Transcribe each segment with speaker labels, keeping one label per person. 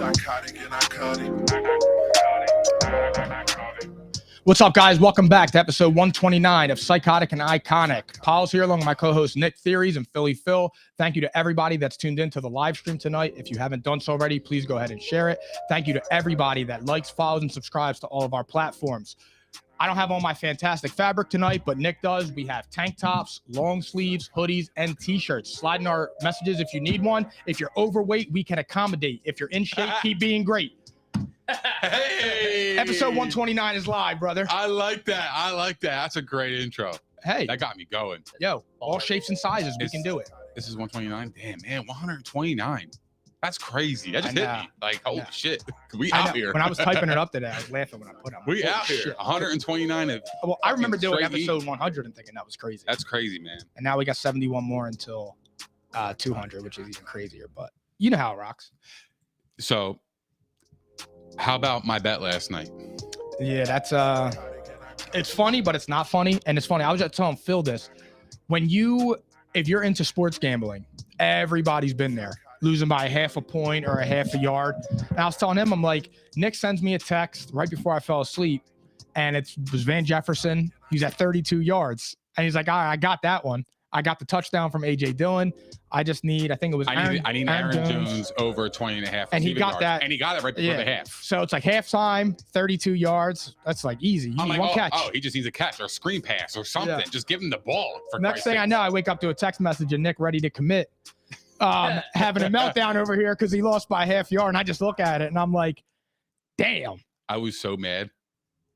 Speaker 1: Psychotic and iconic.
Speaker 2: What's up, guys? Welcome back to episode 129 of Psychotic and Iconic. Paul's here along with my co-host Nick Theories and Philly Phil. Thank you to everybody that's tuned in to the live stream tonight. If you haven't done so already, please go ahead and share it. Thank you to everybody that likes, follows, and subscribes to all of our platforms. I don't have on my fantastic fabric tonight, but Nick does. We have tank tops, long sleeves, hoodies, and t-shirts. Slide in our messages if you need one. If you're overweight, we can accommodate. If you're in shape, keep being great.
Speaker 3: Hey,
Speaker 2: Episode 129 is live, brother.
Speaker 3: I like that. That's a great intro.
Speaker 2: Hey,
Speaker 3: That got me going.
Speaker 2: yo, all shapes and sizes, we can do it.
Speaker 3: This is 129. Damn, man, 129. That's crazy. That just hit me. Like, holy shit. We out here.
Speaker 2: When I was typing it up today, I was laughing when I put it.
Speaker 3: We out here. 129.
Speaker 2: Well, I remember doing
Speaker 3: straight
Speaker 2: episode 100 and thinking that was crazy.
Speaker 3: That's crazy, man.
Speaker 2: And now we got 71 more until 200, which is even crazier. But you know how it rocks.
Speaker 3: So, how about my bet last night?
Speaker 2: Yeah, that's it's funny, but it's not funny. And it's funny. I was just telling Phil this. If you're into sports gambling, everybody's been there. Losing by half a point or a half a yard. And I was telling him, I'm like, Nick sends me a text right before I fell asleep, and it was Van Jefferson. He's at 32 yards. And he's like, all right, I got that one. I got the touchdown from A.J. Dillon. I just need, I think it was
Speaker 3: I need Aaron Jones over 20 and a half.
Speaker 2: And he got
Speaker 3: yards.
Speaker 2: that.
Speaker 3: And he got it right before the half.
Speaker 2: So it's like halftime, 32 yards. That's like easy. You
Speaker 3: I'm
Speaker 2: need
Speaker 3: like,
Speaker 2: one catch.
Speaker 3: Oh, he just needs a catch or a screen pass or something.
Speaker 2: Yeah.
Speaker 3: Just give him the ball. For
Speaker 2: Next thing
Speaker 3: Christ's
Speaker 2: I
Speaker 3: sake.
Speaker 2: know, I wake up to a text message of Nick ready to commit. Having a meltdown over here because he lost by half yard. And I just look at it and I'm like, damn.
Speaker 3: I was so mad.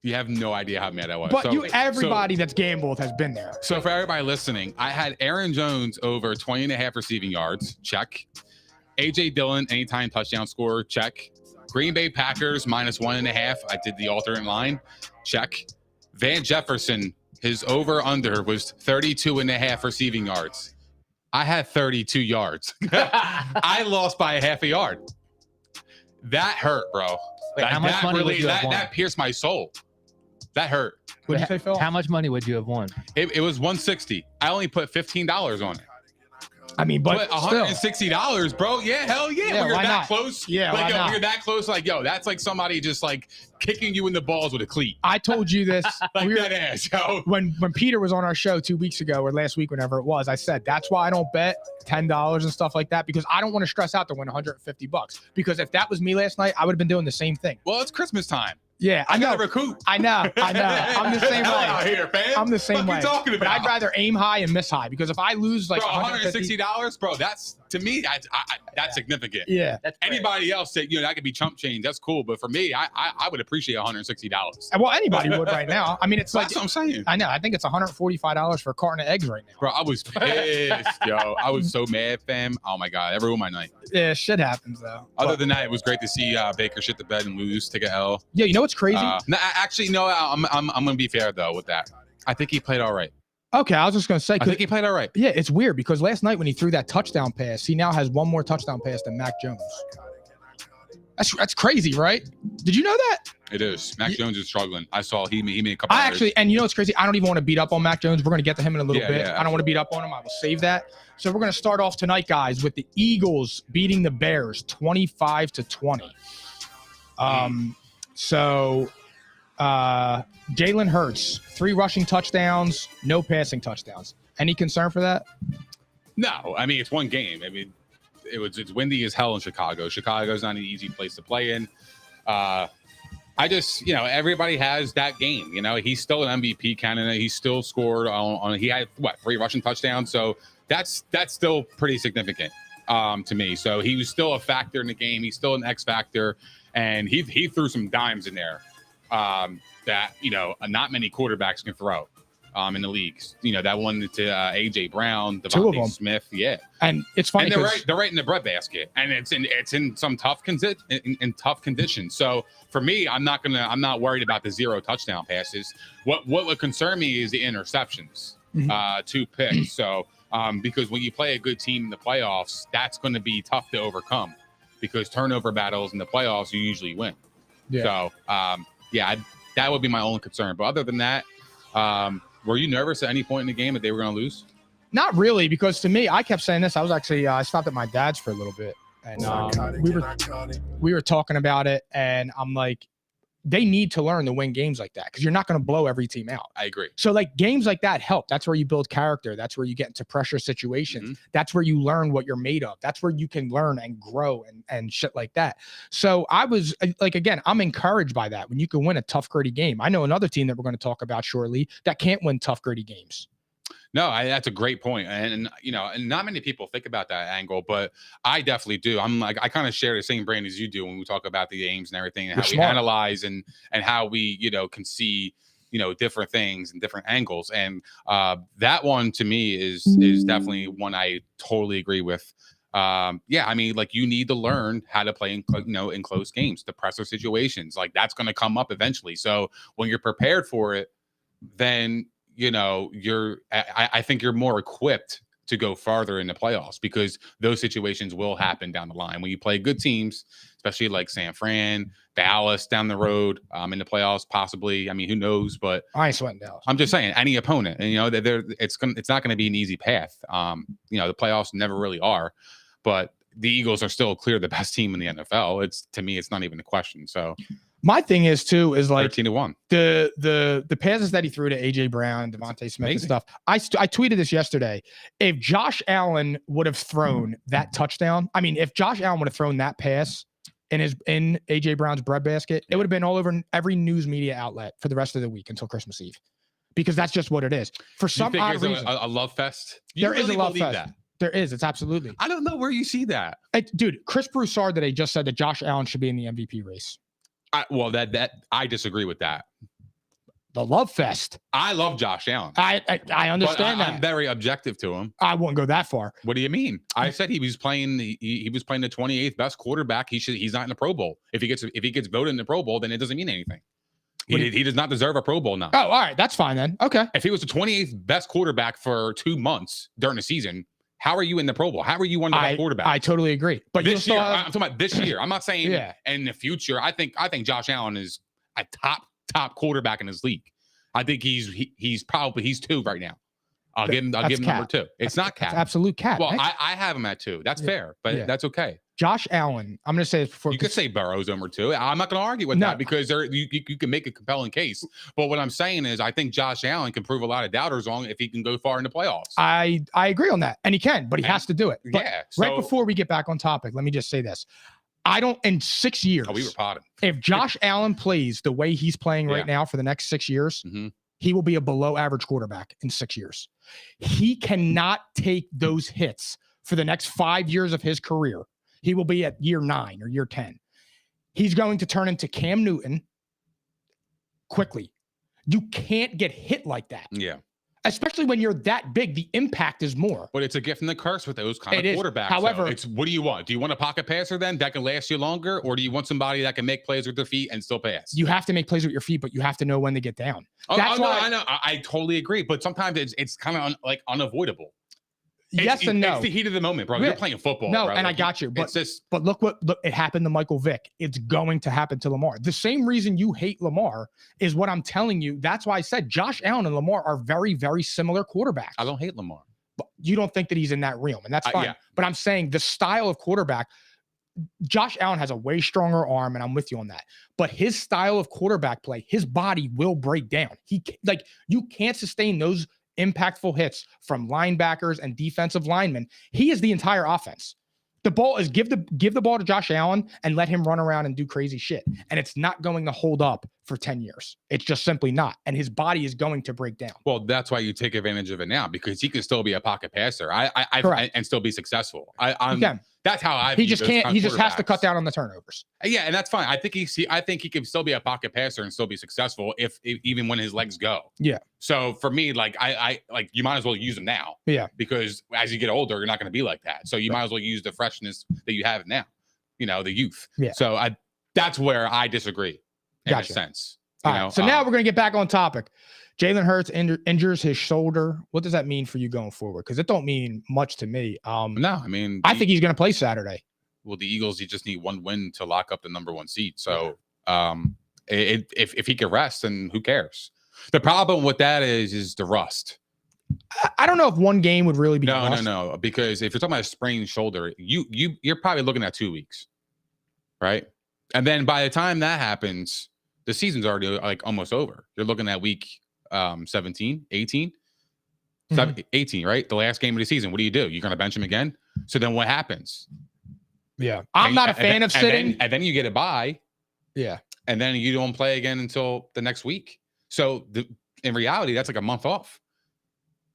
Speaker 3: You have no idea how mad I was.
Speaker 2: But everybody that's gambled has been there.
Speaker 3: So for everybody listening, I had Aaron Jones over 20 and a half receiving yards. Check. A.J. Dillon, anytime touchdown scorer. Check. Green Bay Packers -1.5. I did the alternate line. Check. Van Jefferson, his over-under was 32 and a half receiving yards. I had 32 yards. I lost by a half a yard. That hurt, bro.
Speaker 4: Wait, how much money would you have won?
Speaker 3: That pierced my soul. That hurt.
Speaker 2: What'd you say, Phil?
Speaker 4: How much money would you have won?
Speaker 3: It was $160. I only put $15 on it.
Speaker 2: I mean, but
Speaker 3: $160, bro. Yeah, hell yeah.
Speaker 2: Yeah,
Speaker 3: when you're
Speaker 2: why
Speaker 3: that
Speaker 2: not?
Speaker 3: close.
Speaker 2: Yeah,
Speaker 3: like,
Speaker 2: why
Speaker 3: yo,
Speaker 2: not?
Speaker 3: when you're that close, like, yo, that's like somebody just like kicking you in the balls with a cleat.
Speaker 2: I told you this
Speaker 3: Like that ass, yo.
Speaker 2: when Peter was on our show 2 weeks ago or last week, whenever it was. I said that's why I don't bet $10 and stuff like that, because I don't want to stress out to win $150. Because if that was me last night, I would have been doing the same thing.
Speaker 3: Well, it's Christmas time.
Speaker 2: Yeah,
Speaker 3: I gotta recoup.
Speaker 2: I know. I'm the same way.
Speaker 3: Out here, fam.
Speaker 2: I'm the same way.
Speaker 3: What you talking
Speaker 2: But
Speaker 3: about?
Speaker 2: I'd rather aim high and miss high, because if I lose like
Speaker 3: bro,
Speaker 2: $150,
Speaker 3: $160, bro. That's to me. That's significant.
Speaker 2: yeah.
Speaker 4: That's
Speaker 3: Anybody else that that could be chump change. That's cool, but for me, I would appreciate $160.
Speaker 2: Well, anybody would right now. I mean, it's like
Speaker 3: That's what I'm saying.
Speaker 2: I know. I think it's $145 for a carton of eggs right now.
Speaker 3: Bro, I was pissed, yo. I was so mad, fam. Oh my god, that ruined my night.
Speaker 2: Yeah, shit happens though.
Speaker 3: Other than that, it was great to see Baker shit the bed and lose, take a L.
Speaker 2: Yeah, you know what's crazy?
Speaker 3: No, I'm gonna be fair though with that. I think he played all right.
Speaker 2: Okay, I was just gonna say.
Speaker 3: I think he played all right.
Speaker 2: Yeah, it's weird because last night when he threw that touchdown pass, he now has one more touchdown pass than Mac Jones. That's crazy, right? Did you know that?
Speaker 3: It is. Mac Jones is struggling. I saw he made a couple.
Speaker 2: And you know what's crazy? I don't even want to beat up on Mac Jones. We're gonna get to him in a little bit.
Speaker 3: Yeah,
Speaker 2: I don't want to beat up on him. I will save that. So we're gonna start off tonight, guys, with the Eagles beating the Bears 25-20. So Jalen Hurts, 3 rushing touchdowns, no passing touchdowns. Any concern for that?
Speaker 3: No, I mean it's one game. I mean it's windy as hell in Chicago. Chicago's not an easy place to play in. I just, everybody has that game. He's still an MVP candidate. He still scored on he had 3 rushing touchdowns. So that's still pretty significant to me. So he was still a factor in the game. He's still an X factor, and he threw some dimes in there that not many quarterbacks can throw in the leagues. That one to AJ Brown, Devontae Smith, yeah.
Speaker 2: And it's funny,
Speaker 3: and they're right in the breadbasket, and it's in some tough conditions. So for me, I'm not worried about the 0 touchdown passes. What would concern me is the interceptions, 2 picks. So because when you play a good team in the playoffs, that's going to be tough to overcome, because turnover battles in the playoffs you usually win. Yeah. So that would be my only concern. But other than that, were you nervous at any point in the game that they were going to lose?
Speaker 2: Not really, because to me, I kept saying this. I was actually I stopped at my dad's for a little bit, and
Speaker 1: Psychotic
Speaker 2: we
Speaker 1: and
Speaker 2: were
Speaker 1: iconic.
Speaker 2: we were talking about it, and I'm like, they need to learn to win games like that because you're not going to blow every team out.
Speaker 3: I agree.
Speaker 2: So like games like that help. That's where you build character. That's where you get into pressure situations.
Speaker 3: Mhm.
Speaker 2: That's where you learn what you're made of. That's where you can learn and grow and shit like that. So I was like, again, I'm encouraged by that when you can win a tough, gritty game. I know another team that we're going to talk about shortly that can't win tough, gritty games.
Speaker 3: No, that's a great point. And and not many people think about that angle, but I definitely do. I'm like, I kind of share the same brain as you do when we talk about the games and everything, and
Speaker 2: You're
Speaker 3: how
Speaker 2: smart.
Speaker 3: we analyze and how we, can see, different things and different angles. And that one to me is definitely one I totally agree with. Yeah, I mean, like you need to learn how to play in close games, the pressure situations. Like that's going to come up eventually. So when you're prepared for it, then I think you're more equipped to go farther in the playoffs because those situations will happen down the line when you play good teams, especially like San Fran, Dallas down the road in the playoffs, possibly. I mean, who knows? But
Speaker 2: I ain't sweating Dallas.
Speaker 3: I'm just saying, any opponent, and it's not going to be an easy path. The playoffs never really are, but the Eagles are still clear the best team in the NFL. To me, it's not even a question. So.
Speaker 2: My thing is too is like
Speaker 3: 13-1.
Speaker 2: The passes that he threw to AJ Brown, Devontae Smith and stuff. I tweeted this yesterday. If Josh Allen would have thrown that touchdown, I mean, if Josh Allen would have thrown that pass in AJ Brown's breadbasket, it would have been all over every news media outlet for the rest of the week until Christmas Eve, because that's just what it is. For some odd reason,
Speaker 3: a love fest.
Speaker 2: There is a love fest. There is. It's absolutely.
Speaker 3: I don't know where you see that,
Speaker 2: dude. Chris Broussard today just said that Josh Allen should be in the MVP race.
Speaker 3: I disagree with that.
Speaker 2: The love fest.
Speaker 3: I love Josh Allen.
Speaker 2: I understand that.
Speaker 3: I'm very objective to him.
Speaker 2: I wouldn't go that far.
Speaker 3: What do you mean? I said he was playing the 28th best quarterback. He's not in the Pro Bowl. If he gets voted in the Pro Bowl, then it doesn't mean anything. He does not deserve a Pro Bowl now.
Speaker 2: Oh, all right, that's fine then. Okay.
Speaker 3: If he was the 28th best quarterback for 2 months during the season, how are you in the Pro Bowl? How are you one of the best quarterbacks?
Speaker 2: I totally agree. But
Speaker 3: this year, I'm talking about this year. I'm not saying in the future. I think Josh Allen is a top quarterback in his league. I think he's 2 right now. I'll give him number 2. It's not cap.
Speaker 2: It's absolute cap.
Speaker 3: Well, I have him at 2. That's fair, but that's okay.
Speaker 2: Josh Allen, I'm going to say this before.
Speaker 3: You could say Burrow's number 2. I'm not going to argue with that because you can make a compelling case. But what I'm saying is I think Josh Allen can prove a lot of doubters wrong if he can go far in the playoffs.
Speaker 2: I agree on that. And he can, but he has to do it. But right before we get back on topic, let me just say this. In 6 years.
Speaker 3: Oh, we were potting.
Speaker 2: If Josh Allen plays the way he's playing right now for the next 6 years, he will be a below average quarterback in 6 years. He cannot take those hits for the next 5 years of his career. He will be at year 9 or year 10. He's going to turn into Cam Newton quickly. You can't get hit like that.
Speaker 3: Yeah.
Speaker 2: Especially when you're that big, the impact is more.
Speaker 3: But it's a gift and a curse with those kind of quarterbacks.
Speaker 2: However,
Speaker 3: what do you want? Do you want a pocket passer then that can last you longer? Or do you want somebody that can make plays with their feet and still pass?
Speaker 2: You have to make plays with your feet, but you have to know when to get down.
Speaker 3: That's why I know. I totally agree. But sometimes it's kind of unavoidable.
Speaker 2: Yes and no.
Speaker 3: It's the heat of the moment, bro. You're playing football.
Speaker 2: No,
Speaker 3: bro.
Speaker 2: and I got you. But look, it happened to Michael Vick. It's going to happen to Lamar. The same reason you hate Lamar is what I'm telling you. That's why I said Josh Allen and Lamar are very, very similar quarterbacks.
Speaker 3: I don't hate Lamar.
Speaker 2: But you don't think that he's in that realm, and that's fine. But I'm saying the style of quarterback, Josh Allen has a way stronger arm, and I'm with you on that. But his style of quarterback play, his body will break down. You can't sustain those impactful hits from linebackers and defensive linemen. He is the entire offense. The ball is give the ball to Josh Allen and let him run around and do crazy shit. And it's not going to hold up for 10 years. It's just simply not. And his body is going to break down.
Speaker 3: Well, that's why you take advantage of it now, because he can still be a pocket passer and still be successful. That's how
Speaker 2: He just can't. He just has to cut down on the turnovers.
Speaker 3: Yeah, and that's fine. I think he can still be a pocket passer and still be successful if even when his legs go.
Speaker 2: Yeah.
Speaker 3: So for me, I you might as well use them now.
Speaker 2: Yeah.
Speaker 3: Because as you get older, you're not going to be like that. So you might as well use the freshness that you have now. The youth.
Speaker 2: Yeah.
Speaker 3: So that's where I disagree. In a sense.
Speaker 2: All right. So now we're going to get back on topic. Jalen Hurts injures his shoulder. What does that mean for you going forward? Because it don't mean much to me.
Speaker 3: No, I mean,
Speaker 2: I think he's going to play Saturday.
Speaker 3: Well, the Eagles, you just need one win to lock up the number 1 seed. So if he can rest, then who cares? The problem with that is the rust.
Speaker 2: I don't know if one game would really be
Speaker 3: No. Because if you're talking about a sprained shoulder, you're probably looking at 2 weeks, right? And then by the time that happens, the season's already like almost over. You're looking at week 17, 18, 18, right? The last game of the season. What do? You're going to bench him again? So then what happens?
Speaker 2: Yeah. I'm not a fan of sitting.
Speaker 3: And then you get a bye.
Speaker 2: Yeah.
Speaker 3: And then you don't play again until the next week. So in reality, that's like a month off.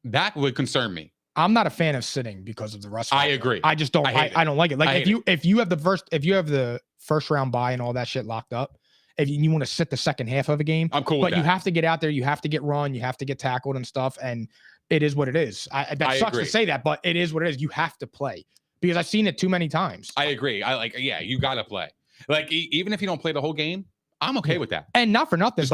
Speaker 3: That would concern me. I'm
Speaker 2: not a fan of sitting because of the rust.
Speaker 3: I agree.
Speaker 2: I just don't. I don't like it. Like if you have the first round bye and all that shit locked up, if you want to sit the second half of a game,
Speaker 3: I'm cool with that.
Speaker 2: But you have to get out there. You have to get run. You have to get tackled and stuff. And it is what it is. That sucks to say that, but it is what it is. You have to play because I've seen it too many times.
Speaker 3: I agree. You got to play. Like even if you don't play the whole game, I'm okay with that.
Speaker 2: And not for nothing,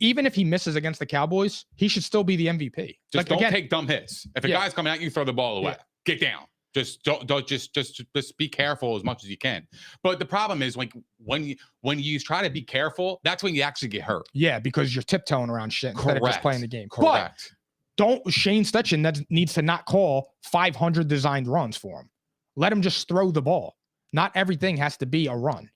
Speaker 2: even if he misses against the Cowboys, he should still be the MVP.
Speaker 3: Just don't take dumb hits. If a guy's coming at you, throw the ball away. Get down. Just don't just be careful as much as you can. But the problem is when you try to be careful, that's when you actually get hurt.
Speaker 2: Yeah, because you're tiptoeing around shit instead of just playing the game.
Speaker 3: Correct.
Speaker 2: But Shane Steichen needs to not call 500 designed runs for him. Let him just throw the ball. Not everything has to be a run.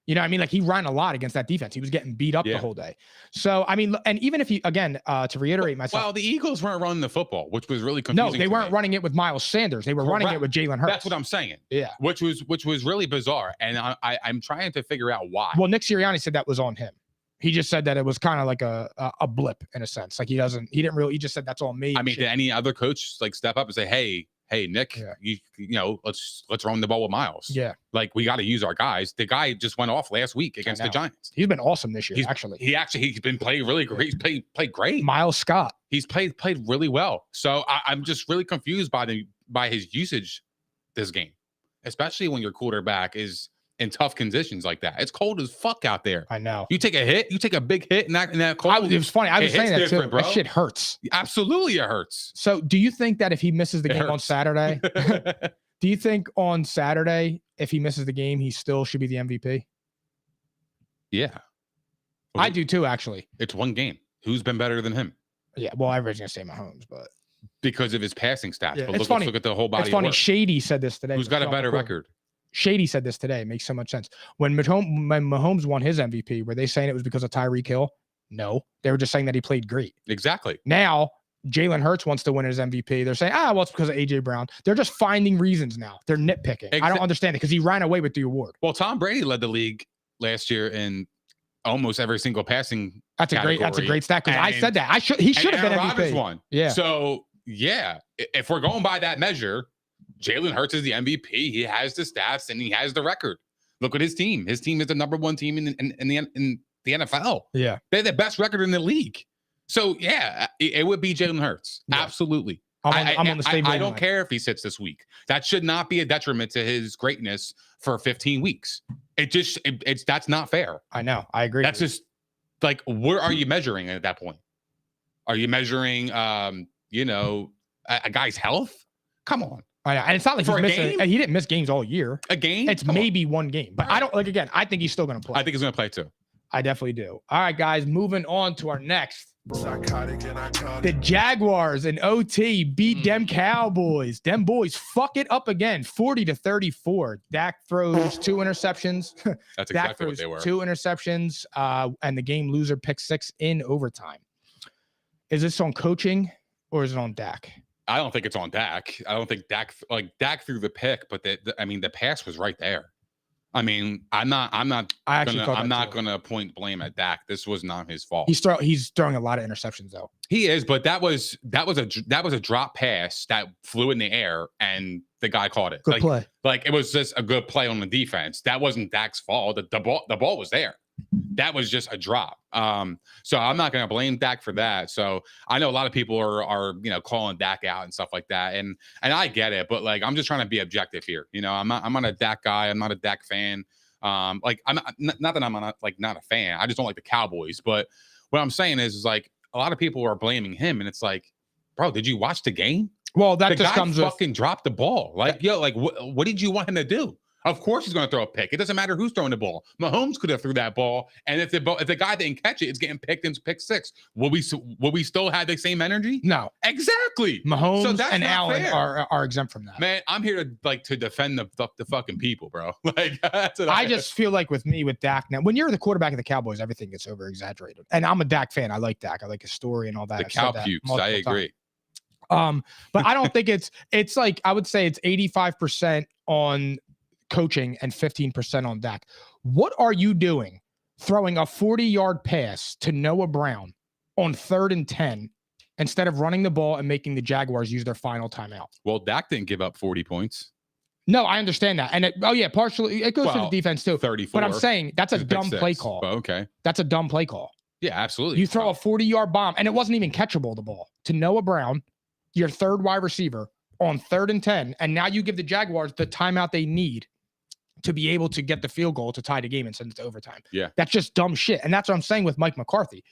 Speaker 2: You know what I mean? Like he ran a lot against that defense. He was getting beat up the whole day. So, I mean, and even if he, again, to reiterate myself.
Speaker 3: Well, the Eagles weren't running the football, which was really confusing.
Speaker 2: No, they weren't running it with Miles Sanders. They were running it with Jalen Hurts.
Speaker 3: That's what I'm saying.
Speaker 2: Yeah.
Speaker 3: Which was really bizarre. And I'm trying to figure out why.
Speaker 2: Well, Nick Sirianni said that was on him. He just said that it was kind of like a blip in a sense. Like he just said that's on me.
Speaker 3: I mean, did any other coach like step up and say, hey, Nick, you know, let's run the ball with Miles.
Speaker 2: Yeah.
Speaker 3: Like we got to use our guys. The guy just went off last week against the Giants.
Speaker 2: He's been awesome this year,
Speaker 3: He's been playing really great. He's played great.
Speaker 2: Miles Scott.
Speaker 3: He's played really well. So I'm just really confused by his usage this game, especially when your quarterback is in tough conditions like that. It's cold as fuck out there.
Speaker 2: I know.
Speaker 3: You take a big hit in that cold.
Speaker 2: It was funny. I was saying that too.
Speaker 3: Bro.
Speaker 2: That shit hurts.
Speaker 3: Absolutely, it hurts.
Speaker 2: So, do you think that if he misses the game on Saturday, do you think on Saturday if he misses the game, he still should be the MVP?
Speaker 3: Yeah,
Speaker 2: I do too. Actually,
Speaker 3: it's one game. Who's been better than him?
Speaker 2: Yeah. Well, I was gonna say Mahomes, but
Speaker 3: because of his passing stats.
Speaker 2: Yeah,
Speaker 3: but
Speaker 2: it's funny.
Speaker 3: Look at the whole body.
Speaker 2: It's funny. Shady said this today.
Speaker 3: Who's got a better record?
Speaker 2: Shady said this today. It makes so much sense. When Mahomes won his MVP, were they saying it was because of Tyreek Hill? No. They were just saying that he played great.
Speaker 3: Exactly.
Speaker 2: Now, Jalen Hurts wants to win his MVP. They're saying, well, it's because of A.J. Brown. They're just finding reasons now. They're nitpicking. I don't understand it because he ran away with the award.
Speaker 3: Well, Tom Brady led the league last year in almost every single passing category.
Speaker 2: That's a great stat because I said that. He should have been MVP.
Speaker 3: Rodgers won.
Speaker 2: Yeah.
Speaker 3: So, yeah, if we're going by that measure, Jalen Hurts is the MVP. He has the stats and he has the record. Look at his team. His team is the number one team in the NFL.
Speaker 2: Yeah.
Speaker 3: They're the best record in the league. So, yeah, it would be Jalen Hurts. Yeah. Absolutely.
Speaker 2: I'm on the same
Speaker 3: I don't care if he sits this week. That should not be a detriment to his greatness for 15 weeks. That's not fair.
Speaker 2: I know. I agree.
Speaker 3: That's just like, where are you measuring at that point? Are you measuring, a guy's health? Come on.
Speaker 2: I know. And it's not like he didn't miss games all year.
Speaker 3: A game?
Speaker 2: It's maybe one game. But I don't I think he's still going to play.
Speaker 3: I think he's going to play too.
Speaker 2: I definitely do. All right, guys, moving on to our next.
Speaker 1: Psychotic and iconic.
Speaker 2: The Jaguars and OT beat them Cowboys. Them boys fuck it up again, 40-34. Dak throws 2 interceptions.
Speaker 3: That's exactly what they were.
Speaker 2: 2 interceptions, and the game loser pick 6 in overtime. Is this on coaching or is it on Dak?
Speaker 3: I don't think it's on Dak. I don't think Dak threw the pick, but the pass was right there. I mean, I'm not gonna point blame at Dak. This was not his fault.
Speaker 2: He's throwing a lot of interceptions though.
Speaker 3: He is, but that was a drop pass that flew in the air and the guy caught it.
Speaker 2: Good play.
Speaker 3: Like it was just a good play on the defense. That wasn't Dak's fault. The ball was there. That was just a drop. So I'm not going to blame Dak for that. So I know a lot of people are calling Dak out and stuff like that, and I get it, but like I'm just trying to be objective here. I'm not a Dak guy. I'm not a Dak fan. I'm not that I'm not a fan. I just don't like the Cowboys. But what I'm saying is like a lot of people are blaming him, and it's like, bro, did you watch the game?
Speaker 2: Well, that
Speaker 3: the
Speaker 2: just
Speaker 3: guy
Speaker 2: comes
Speaker 3: fucking dropped the ball. Like, what did you want him to do? Of course he's going to throw a pick. It doesn't matter who's throwing the ball. Mahomes could have threw that ball, and if the guy didn't catch it, it's getting picked into pick six. Will we still have the same energy?
Speaker 2: No,
Speaker 3: exactly.
Speaker 2: Mahomes
Speaker 3: So that's
Speaker 2: and
Speaker 3: not
Speaker 2: Allen
Speaker 3: fair.
Speaker 2: are exempt from that.
Speaker 3: Man, I'm here to defend the fucking people, bro. Like that's what
Speaker 2: I just feel like with Dak now, when you're the quarterback of the Cowboys, everything gets over exaggerated. And I'm a Dak fan. I like Dak. I like his story and all that.
Speaker 3: the
Speaker 2: I've said
Speaker 3: cow
Speaker 2: that
Speaker 3: pukes.
Speaker 2: multiple
Speaker 3: I agree.
Speaker 2: times. But I don't think it's like I would say it's 85% on coaching and 15% on Dak. What are you doing throwing a 40-yard pass to Noah Brown on 3rd and 10 instead of running the ball and making the Jaguars use their final timeout?
Speaker 3: Well, Dak didn't give up 40 points.
Speaker 2: No, I understand that. And partially it goes to the defense too.
Speaker 3: 34.
Speaker 2: But I'm saying that's a dumb play call.
Speaker 3: But okay.
Speaker 2: That's a dumb play call.
Speaker 3: Yeah, absolutely.
Speaker 2: You throw a 40-yard bomb, and it wasn't even catchable, the ball, to Noah Brown, your 3rd wide receiver, on 3rd and 10, and now you give the Jaguars the timeout they need to be able to get the field goal to tie the game and send it to overtime.
Speaker 3: Yeah.
Speaker 2: That's just dumb shit. And that's what I'm saying with Mike McCarthy.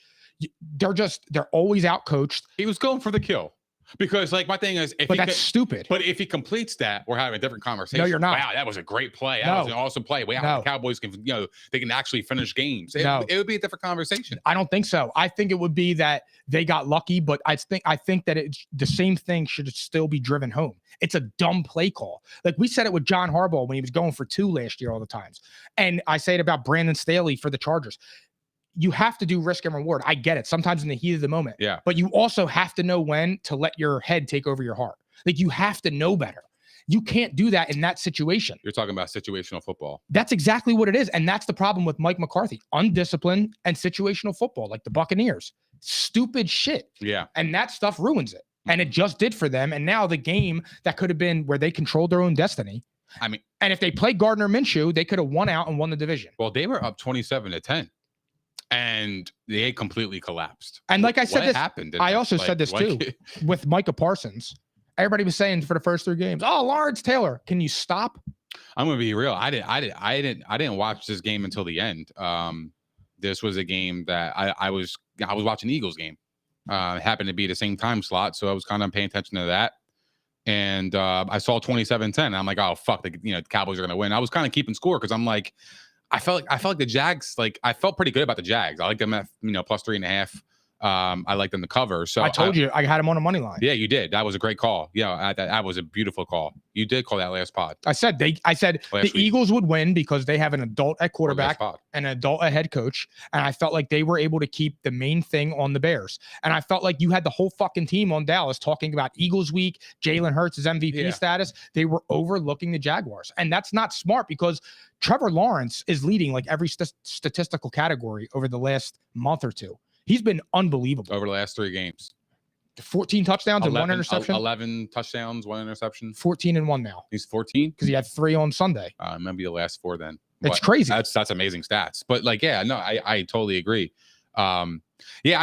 Speaker 2: They're always out-coached.
Speaker 3: He was going for the kill. Because like my thing is,
Speaker 2: That's stupid.
Speaker 3: But if he completes that, we're having a different conversation.
Speaker 2: No, you're not.
Speaker 3: Wow, that was a great play. That was an awesome play. Wow, the Cowboys can, they can actually finish games. It would be a different conversation.
Speaker 2: I don't think so. I think it would be that they got lucky, but I think that the same thing should still be driven home. It's a dumb play call. Like we said it with John Harbaugh when he was going for 2 last year all the times. And I say it about Brandon Staley for the Chargers. You have to do risk and reward. I get it. Sometimes in the heat of the moment.
Speaker 3: Yeah.
Speaker 2: But you also have to know when to let your head take over your heart. Like you have to know better. You can't do that in that situation.
Speaker 3: You're talking about situational football.
Speaker 2: That's exactly what it is. And that's the problem with Mike McCarthy. Undisciplined and situational football, like the Buccaneers. Stupid shit.
Speaker 3: Yeah.
Speaker 2: And that stuff ruins it. And it just did for them. And now the game that could have been where they controlled their own destiny.
Speaker 3: I mean,
Speaker 2: and if they played Gardner Minshew, they could have won out and won the division.
Speaker 3: Well, they were up 27-10. And they completely collapsed.
Speaker 2: And like I said,
Speaker 3: what happened?
Speaker 2: I also said this too with Micah Parsons. Everybody was saying for the first 3 games, "Oh, Lawrence Taylor, can you stop?"
Speaker 3: I'm gonna be real. I didn't watch this game until the end. This was a game that I was watching the Eagles game. It happened to be the same time slot, so I was kind of paying attention to that. And I saw 27-10. I'm like, oh fuck, the Cowboys are gonna win. I was kind of keeping score because I'm like. I felt like the Jags, I felt pretty good about the Jags. I like them at, plus 3.5. I like them to cover. So
Speaker 2: I told you I had him on a money line.
Speaker 3: Yeah, you did. That was a great call. Yeah, that was a beautiful call. You did call that last pod.
Speaker 2: I said the Eagles would win because they have an adult at quarterback and an adult at head coach. And I felt like they were able to keep the main thing on the Bears. And I felt like you had the whole fucking team on Dallas talking about Eagles week, Jalen Hurts' MVP status. They were overlooking the Jaguars. And that's not smart because Trevor Lawrence is leading like every statistical category over the last month or two. He's been unbelievable.
Speaker 3: Over the last 3 games.
Speaker 2: 14 touchdowns and 1 interception.
Speaker 3: 11 touchdowns, 1 interception.
Speaker 2: 14-1 now.
Speaker 3: He's 14?
Speaker 2: Because he had 3 on Sunday.
Speaker 3: Maybe the last 4 then.
Speaker 2: It's crazy.
Speaker 3: That's amazing stats. But I totally agree. I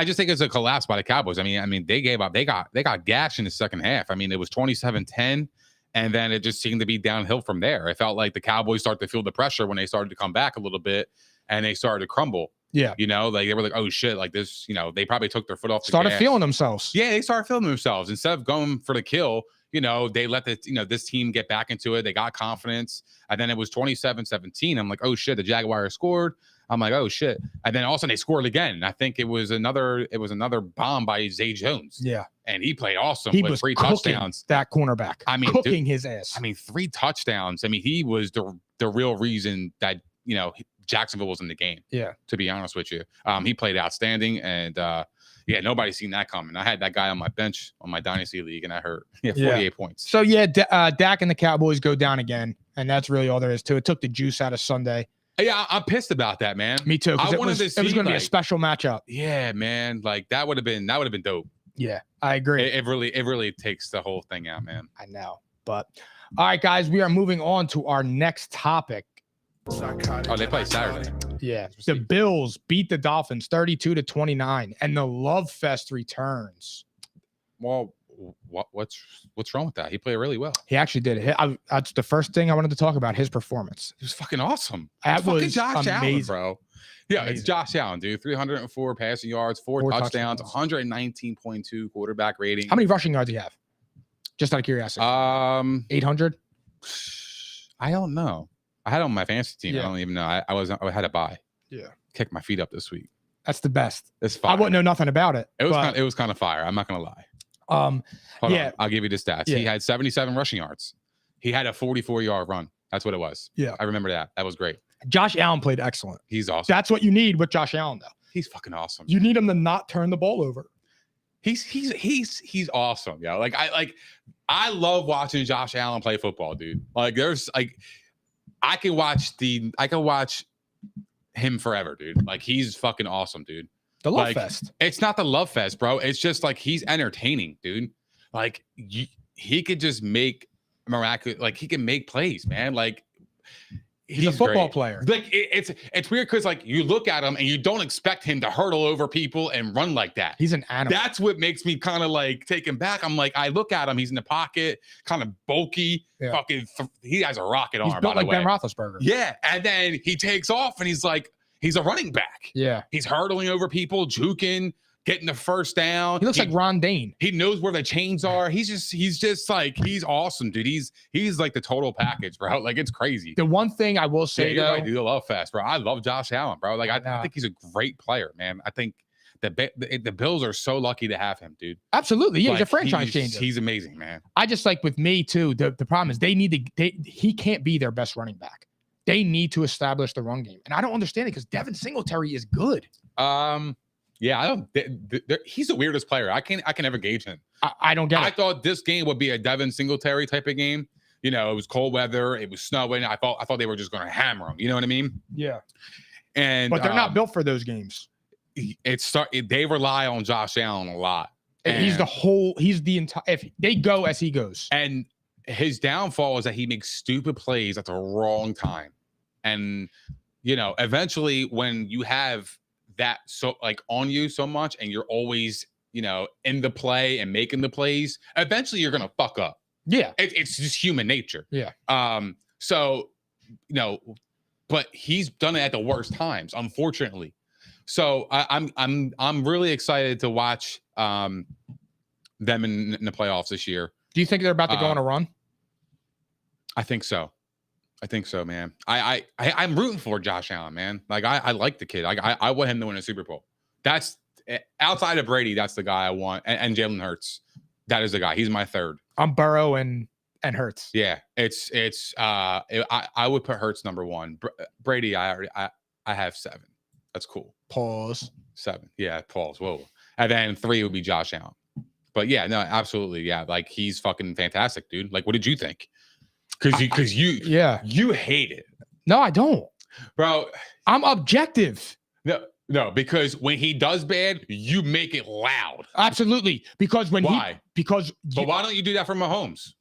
Speaker 3: just think it's a collapse by the Cowboys. I mean, they gave up. They got gashed in the second half. I mean, it was 27-10. And then it just seemed to be downhill from there. It felt like the Cowboys started to feel the pressure when they started to come back a little bit and they started to crumble.
Speaker 2: Yeah.
Speaker 3: They were like, oh shit, like this, they probably took their foot off the
Speaker 2: started
Speaker 3: gas.
Speaker 2: Feeling themselves.
Speaker 3: Yeah, they started feeling themselves. Instead of going for the kill, they let this team get back into it. They got confidence. And then it was 27-17. I'm like, oh shit, the Jaguars scored. I'm like, oh shit. And then all of a sudden they scored again. I think it was another bomb by Zay Jones.
Speaker 2: Yeah.
Speaker 3: And he played awesome.
Speaker 2: He
Speaker 3: with
Speaker 2: was
Speaker 3: 3
Speaker 2: cooking
Speaker 3: touchdowns.
Speaker 2: That cornerback. I mean, cooking his ass.
Speaker 3: I mean, 3 touchdowns. I mean, he was the real reason that, Jacksonville was in the game.
Speaker 2: Yeah.
Speaker 3: To be honest with you. He played outstanding. And nobody's seen that coming. I had that guy on my bench on my Dynasty League and I hurt. 48 points.
Speaker 2: So Dak and the Cowboys go down again. And that's really all there is to it. It took the juice out of Sunday.
Speaker 3: Yeah, I'm pissed about that, man.
Speaker 2: Me too. It was going to be a special matchup.
Speaker 3: Yeah, man. Like that would have been dope.
Speaker 2: Yeah, I agree.
Speaker 3: It really takes the whole thing out, man.
Speaker 2: I know. But all right, guys, we are moving on to our next topic.
Speaker 3: Oh, they play Saturday.
Speaker 2: Yeah. The Bills beat the Dolphins 32-29, and the Love Fest returns.
Speaker 3: Well, what's wrong with that? He played really well.
Speaker 2: He actually did. That's the first thing I wanted to talk about, his performance.
Speaker 3: He was fucking awesome.
Speaker 2: That was
Speaker 3: Josh
Speaker 2: amazing.
Speaker 3: Allen, bro. Yeah, amazing. It's Josh Allen, dude. 304 passing yards, 4 touchdowns, 119.2 quarterback rating.
Speaker 2: How many rushing yards do you have? Just out of curiosity. 800?
Speaker 3: I don't know. I had him on my fantasy team.
Speaker 2: Yeah.
Speaker 3: I don't even know. I had to buy.
Speaker 2: Yeah.
Speaker 3: Kick my feet up this week.
Speaker 2: That's the best.
Speaker 3: It's fire.
Speaker 2: I wouldn't know nothing about it.
Speaker 3: It was
Speaker 2: but,
Speaker 3: it was kind of fire. I'm not gonna lie.
Speaker 2: Hold
Speaker 3: on. I'll give you the stats.
Speaker 2: Yeah.
Speaker 3: He had 77 rushing yards. He had a 44-yard run. That's what it was.
Speaker 2: Yeah.
Speaker 3: I remember that. That was great.
Speaker 2: Josh Allen played excellent.
Speaker 3: He's awesome.
Speaker 2: That's what you need with Josh Allen, though.
Speaker 3: He's fucking awesome.
Speaker 2: You need him to not turn the ball over.
Speaker 3: He's awesome. Yeah. I love watching Josh Allen play football, dude. I can watch him forever, dude. Like, he's fucking awesome, dude.
Speaker 2: The love fest.
Speaker 3: It's not the love fest, bro. It's just like he's entertaining, dude. Like, he could just make miraculous. Like, he can make plays, man. Like,
Speaker 2: he's a football
Speaker 3: great.
Speaker 2: player.
Speaker 3: Like, it's weird because, like, you look at him and you don't expect him to hurdle over people and run like that.
Speaker 2: He's an animal.
Speaker 3: That's what makes me kind of like taken back. I'm like, I look at him, he's in the pocket, kind of bulky, fucking. He has a rocket arm.
Speaker 2: He's built like Ben Roethlisberger.
Speaker 3: Yeah, and then he takes off and he's like, he's a running back.
Speaker 2: Yeah,
Speaker 3: he's hurdling over people, juking, getting the first down.
Speaker 2: He looks like Ron Dane.
Speaker 3: He knows where the chains are. He's just like, he's awesome, dude. He's like the total package, bro. Like, it's crazy.
Speaker 2: The one thing I will say,
Speaker 3: you're
Speaker 2: though,
Speaker 3: right, dude, the love fest, bro. I love Josh Allen, bro. Like, I think he's a great player, man. I think the Bills are so lucky to have him, dude.
Speaker 2: Absolutely, yeah.
Speaker 3: Like,
Speaker 2: he's a franchise changer.
Speaker 3: He's amazing, man.
Speaker 2: I just like with me too. The problem is he can't be their best running back. They need to establish the run game, and I don't understand it because Devin Singletary is good.
Speaker 3: Yeah, I don't. He's the weirdest player. I can never gauge him.
Speaker 2: I don't get it.
Speaker 3: I thought this game would be a Devin Singletary type of game. You know, it was cold weather, it was snowing. I thought they were just going to hammer him. You know what I mean?
Speaker 2: Yeah.
Speaker 3: But
Speaker 2: they're not built for those games.
Speaker 3: They rely on Josh Allen a lot.
Speaker 2: And he's the entire. If they go as he goes,
Speaker 3: and his downfall is that he makes stupid plays at the wrong time. And eventually, when you have that on you so much, and you're always in the play and making the plays, eventually you're gonna fuck up.
Speaker 2: Yeah,
Speaker 3: it's just human nature.
Speaker 2: Yeah.
Speaker 3: So but he's done it at the worst times, unfortunately. So I'm really excited to watch them in the playoffs this year. Do
Speaker 2: you think they're about to go on a run?
Speaker 3: I think so, man. I'm rooting for Josh Allen, man. Like, I like the kid. I want him to win a Super Bowl. That's outside of Brady. That's the guy I want, and Jalen Hurts. That is the guy. He's my third.
Speaker 2: I'm Burrow and Hurts.
Speaker 3: Yeah, I would put Hurts number one. Brady, I have 7. That's cool.
Speaker 2: Pause.
Speaker 3: 7. Yeah, pause. Whoa. And then 3 would be Josh Allen. But yeah, no, absolutely. Yeah, like, he's fucking fantastic, dude. Like, what did you think? Because you hate it.
Speaker 2: No, I don't,
Speaker 3: bro.
Speaker 2: I'm objective.
Speaker 3: No, because when he does bad, you make it loud.
Speaker 2: Absolutely. Because but why don't
Speaker 3: you do that for Mahomes?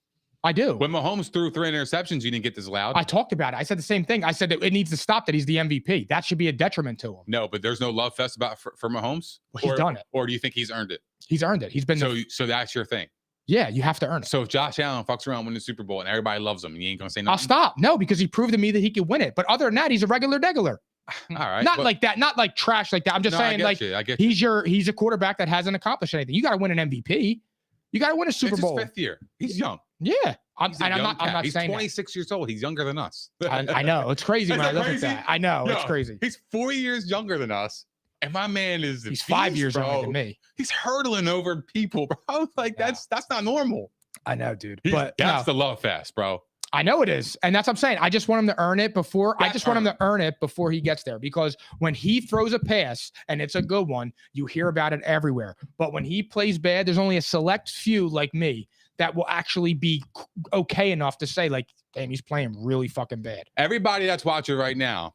Speaker 2: I do.
Speaker 3: When Mahomes threw 3 interceptions, you didn't get this loud.
Speaker 2: I talked about it. I said the same thing. I said that it needs to stop, that he's the MVP. That should be a detriment to him.
Speaker 3: No, but there's no love fest for Mahomes.
Speaker 2: Well, he's done it.
Speaker 3: Or do you think he's earned it?
Speaker 2: He's earned it. He's been
Speaker 3: so that's your thing.
Speaker 2: Yeah, you have to earn it.
Speaker 3: So if Josh Allen fucks around, win the Super Bowl, and everybody loves him, and you ain't gonna say nothing?
Speaker 2: I'll stop. No, because he proved to me that he could win it. But other than that, he's a regular degular.
Speaker 3: All right.
Speaker 2: Not like that. Not like trash like that. I'm just saying, like, he's a quarterback that hasn't accomplished anything. You got to win an MVP. You got to win a Super Bowl.
Speaker 3: His 5th year. He's young.
Speaker 2: Yeah. I'm not
Speaker 3: he's
Speaker 2: saying
Speaker 3: 26 years old. He's younger than us.
Speaker 2: I know. It's crazy when I look at that. I know. It's crazy.
Speaker 3: He's 4 years younger than us. And my man he's
Speaker 2: 5 years younger than me.
Speaker 3: He's hurdling over people, bro. Like, that's not normal.
Speaker 2: I know, dude.
Speaker 3: But that's the love fest, bro.
Speaker 2: I know it is. And that's what I'm saying. I just want him to earn it before. I just want him to earn it before he gets there. Because when he throws a pass and it's a good one, you hear about it everywhere. But when he plays bad, there's only a select few like me that will actually be okay enough to say, like, damn, he's playing really fucking bad.
Speaker 3: Everybody that's watching right now,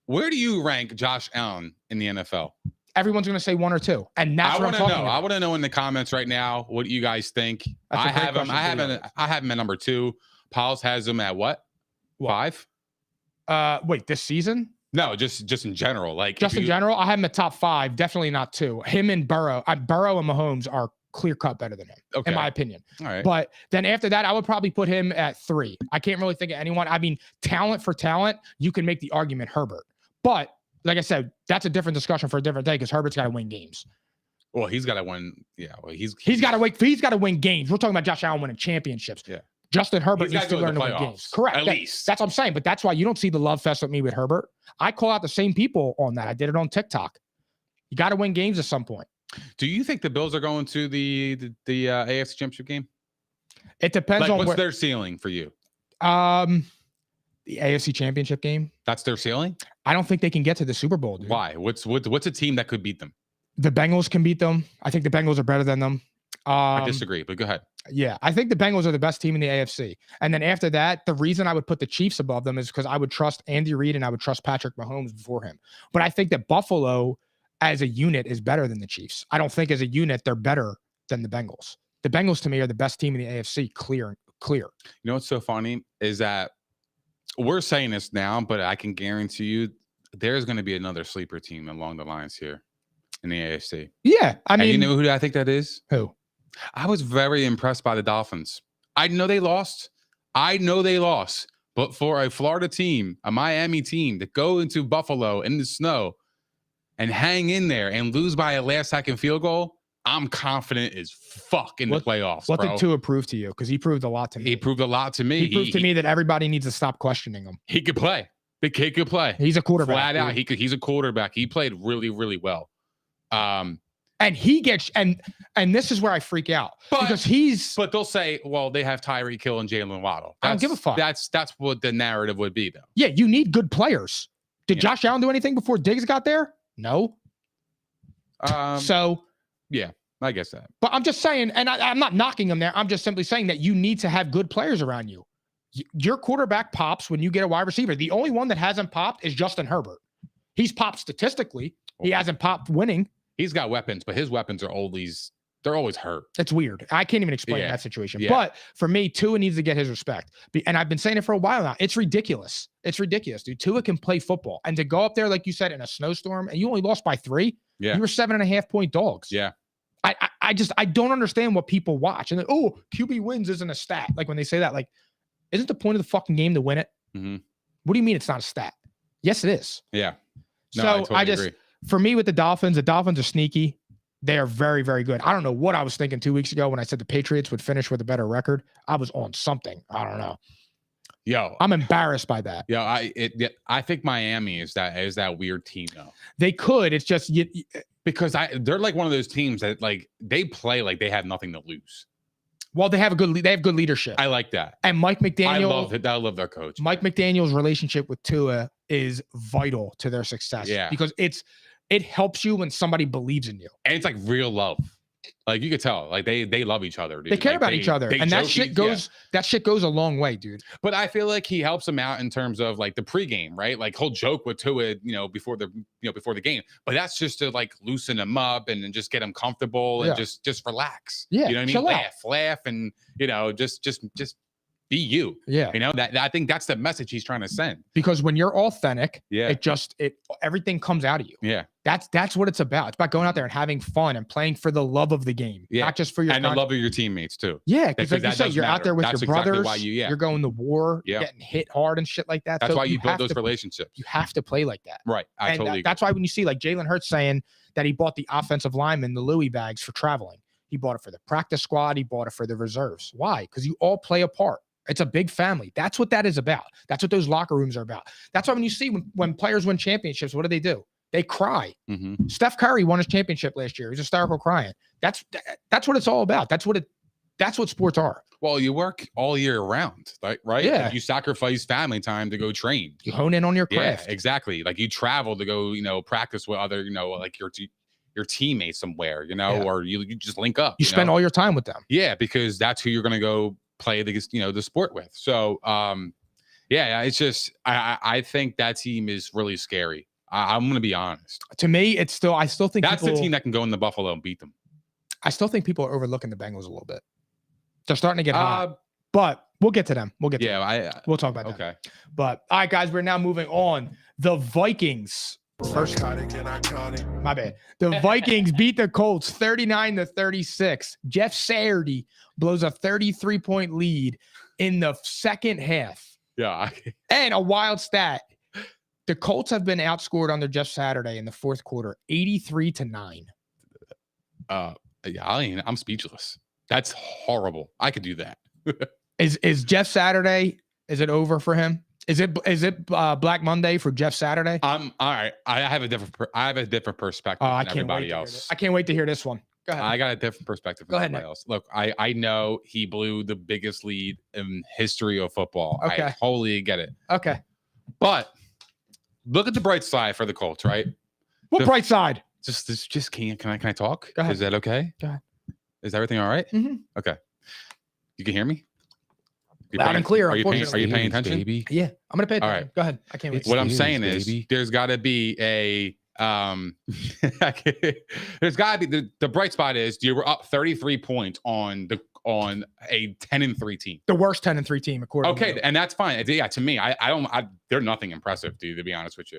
Speaker 3: where do you rank Josh Allen in the NFL?
Speaker 2: Everyone's going to say 1 or 2. And that's what I'm talking about.
Speaker 3: I want to know in the comments right now what you guys think. I have him at number 2. Pauls has him at what? 5?
Speaker 2: Wait, this season?
Speaker 3: No, just in general. Like,
Speaker 2: just in general, I have him at top 5. Definitely not 2. Him and Burrow. Burrow and Mahomes are clear cut better than him, in my opinion.
Speaker 3: All right.
Speaker 2: But then after that, I would probably put him at 3. I can't really think of anyone. I mean, talent for talent, you can make the argument Herbert. But like I said, that's a different discussion for a different day because Herbert's got to win games.
Speaker 3: Well, he's got to win. Yeah, well, he's
Speaker 2: got to win. He's got to win games. We're talking about Josh Allen winning championships.
Speaker 3: Yeah.
Speaker 2: Justin Herbert
Speaker 3: He's
Speaker 2: needs
Speaker 3: gotta
Speaker 2: to
Speaker 3: go to
Speaker 2: learn
Speaker 3: the
Speaker 2: to win
Speaker 3: playoffs,
Speaker 2: games. Correct.
Speaker 3: at least.
Speaker 2: That's what I'm saying. But that's why you don't see the love fest with me with Herbert. I call out the same people on that. I did it on TikTok. You got to win games at some point.
Speaker 3: Do you think the Bills are going to the AFC Championship game?
Speaker 2: It depends
Speaker 3: Like,
Speaker 2: on
Speaker 3: what's their ceiling for you?
Speaker 2: The AFC Championship game.
Speaker 3: That's their ceiling?
Speaker 2: I don't think they can get to the Super Bowl, dude.
Speaker 3: Why? What's a team that could beat them?
Speaker 2: The Bengals can beat them. I think the Bengals are better than them.
Speaker 3: I disagree, but go ahead.
Speaker 2: Yeah, I think the Bengals are the best team in the AFC. And then after that, the reason I would put the Chiefs above them is because I would trust Andy Reid and I would trust Patrick Mahomes before him. But I think that Buffalo as a unit is better than the Chiefs. I don't think as a unit they're better than the Bengals. The Bengals to me are the best team in the AFC, clear.
Speaker 3: You know what's so funny is that we're saying this now, but I can guarantee you there's going to be another sleeper team along the lines here in the AFC.
Speaker 2: Yeah, I mean,
Speaker 3: and you know who I think that is?
Speaker 2: Who?
Speaker 3: I was very impressed by the Dolphins. I know they lost. But for a Florida team, a Miami team to go into Buffalo in the snow and hang in there and lose by a last-second field goal, I'm confident as fuck in the playoffs.
Speaker 2: What
Speaker 3: bro.
Speaker 2: did Tua prove to you? Because he proved a lot to me.
Speaker 3: He proved a lot to me.
Speaker 2: He proved to me that everybody needs to stop questioning him.
Speaker 3: He could play. The kid could play.
Speaker 2: He's a quarterback.
Speaker 3: Flat out. He's a quarterback. He played really, really well.
Speaker 2: And he gets and this is where I freak out because
Speaker 3: But they'll say, well, they have Tyreek Hill and Jalen Waddle.
Speaker 2: I don't give a fuck.
Speaker 3: That's what the narrative would be, though.
Speaker 2: Yeah, you need good players. Did Josh Allen do anything before Diggs got there? No. So
Speaker 3: yeah, I guess that.
Speaker 2: But I'm just saying, and I'm not knocking him there. I'm just simply saying that you need to have good players around you. Your quarterback pops when you get a wide receiver. The only one that hasn't popped is Justin Herbert. He's popped statistically. He hasn't popped winning.
Speaker 3: He's got weapons, but his weapons are always hurt.
Speaker 2: It's weird. I can't even explain that situation. But for me, Tua needs to get his respect. And I've been saying it for a while now. It's ridiculous. It's ridiculous, dude. Tua can play football. And to go up there, like you said, in a snowstorm, and you only lost by 3.
Speaker 3: Yeah.
Speaker 2: You were 7.5-point dogs.
Speaker 3: Yeah.
Speaker 2: I don't understand what people watch. And QB wins isn't a stat. Like when they say that, like, isn't the point of the fucking game to win it?
Speaker 3: Mm-hmm.
Speaker 2: What do you mean it's not a stat? Yes, it is.
Speaker 3: Yeah. No,
Speaker 2: so
Speaker 3: I totally agree.
Speaker 2: For me with the Dolphins are sneaky. They are very, very good. I don't know what I was thinking 2 weeks ago when I said the Patriots would finish with a better record. I was on something. I don't know.
Speaker 3: Yo,
Speaker 2: I'm embarrassed by that.
Speaker 3: Yo, I think Miami is that weird team though.
Speaker 2: They could. It's just
Speaker 3: because they're like one of those teams that like they play like they have nothing to lose.
Speaker 2: Well, they have good leadership.
Speaker 3: I like that.
Speaker 2: And Mike McDaniel,
Speaker 3: I love their coach.
Speaker 2: Mike McDaniel's relationship with Tua is vital to their success.
Speaker 3: Yeah,
Speaker 2: because it helps you when somebody believes in you,
Speaker 3: and it's like real love. Like you could tell, like they love each other. Dude.
Speaker 2: They care about each other, and that shit goes a long way, dude.
Speaker 3: But I feel like he helps him out in terms of like the pregame, right? Like he'll joke with Tua, before the game. But that's just to like loosen him up and then just get him comfortable and just relax.
Speaker 2: Yeah,
Speaker 3: you know what I mean? Laugh, and just be you.
Speaker 2: Yeah,
Speaker 3: that I think that's the message he's trying to send. Because
Speaker 2: when you're authentic, everything comes out of you.
Speaker 3: Yeah.
Speaker 2: That's what it's about. It's about going out there and having fun and playing for the love of the game, not just for your
Speaker 3: the love of your teammates too.
Speaker 2: Yeah, because like you said, you're out there with your brothers.
Speaker 3: Why
Speaker 2: you're going to war, getting hit hard and shit like that.
Speaker 3: That's why you build those relationships.
Speaker 2: You have to play like that,
Speaker 3: right? I totally agree.
Speaker 2: That's why when you see like Jalen Hurts saying that he bought the offensive lineman the Louis bags for traveling, he bought it for the practice squad, he bought it for the reserves. Why? Because you all play a part. It's a big family. That's what that is about. That's what those locker rooms are about. That's why when you see when players win championships, what do? They cry.
Speaker 3: Mm-hmm.
Speaker 2: Steph Curry won his championship last year. He's hysterical crying. That's what it's all about. That's what sports are.
Speaker 3: Well, you work all year round, right?
Speaker 2: Yeah.
Speaker 3: Like you sacrifice family time to go train.
Speaker 2: You hone in on your craft.
Speaker 3: Yeah, exactly. Like you travel to go, practice with other, like your teammates somewhere, or you just link up.
Speaker 2: You spend all your time with them.
Speaker 3: Yeah, because that's who you're going to go play the sport with. So, it's just, I think that team is really scary. I'm going to be honest.
Speaker 2: To me, I still think
Speaker 3: that's the team that can go in the Buffalo and beat them.
Speaker 2: I still think people are overlooking the Bengals a little bit. They're starting to get hot, but we'll get to them. We'll talk about that.
Speaker 3: Okay.
Speaker 2: But all right, guys, we're now moving on. The Vikings. My bad. The Vikings beat the Colts 39-36. Jeff Saturday blows a 33-point lead in the second half.
Speaker 3: Yeah.
Speaker 2: And a wild stat. The Colts have been outscored under Jeff Saturday in the fourth quarter, 83-9.
Speaker 3: I'm speechless. That's horrible. I could do that.
Speaker 2: Is Jeff Saturday? Is it over for him? Is it Black Monday for Jeff Saturday?
Speaker 3: All right. I have a different perspective than everybody else.
Speaker 2: I can't wait to hear this one. Go ahead.
Speaker 3: I got a different perspective than everybody else. Look, I know he blew the biggest lead in history of football.
Speaker 2: Okay.
Speaker 3: I totally get it.
Speaker 2: Okay.
Speaker 3: But look at the bright side for the Colts, right?
Speaker 2: What bright side?
Speaker 3: Just can I talk?
Speaker 2: Go ahead.
Speaker 3: Is that okay?
Speaker 2: Go ahead.
Speaker 3: Is everything all right?
Speaker 2: Mm-hmm.
Speaker 3: Okay. You can hear me?
Speaker 2: Loud and clear.
Speaker 3: Are you paying attention?
Speaker 4: Baby.
Speaker 2: Yeah, I'm gonna pay attention.
Speaker 3: All right.
Speaker 2: Go ahead. I can't wait.
Speaker 3: What I'm saying is there's got to be a there's got to be the bright spot is you were up 33 points on a 10-3 team.
Speaker 2: The worst 10-3 team according to you.
Speaker 3: And that's fine. Yeah, to me, they're nothing impressive, dude, to be honest with you.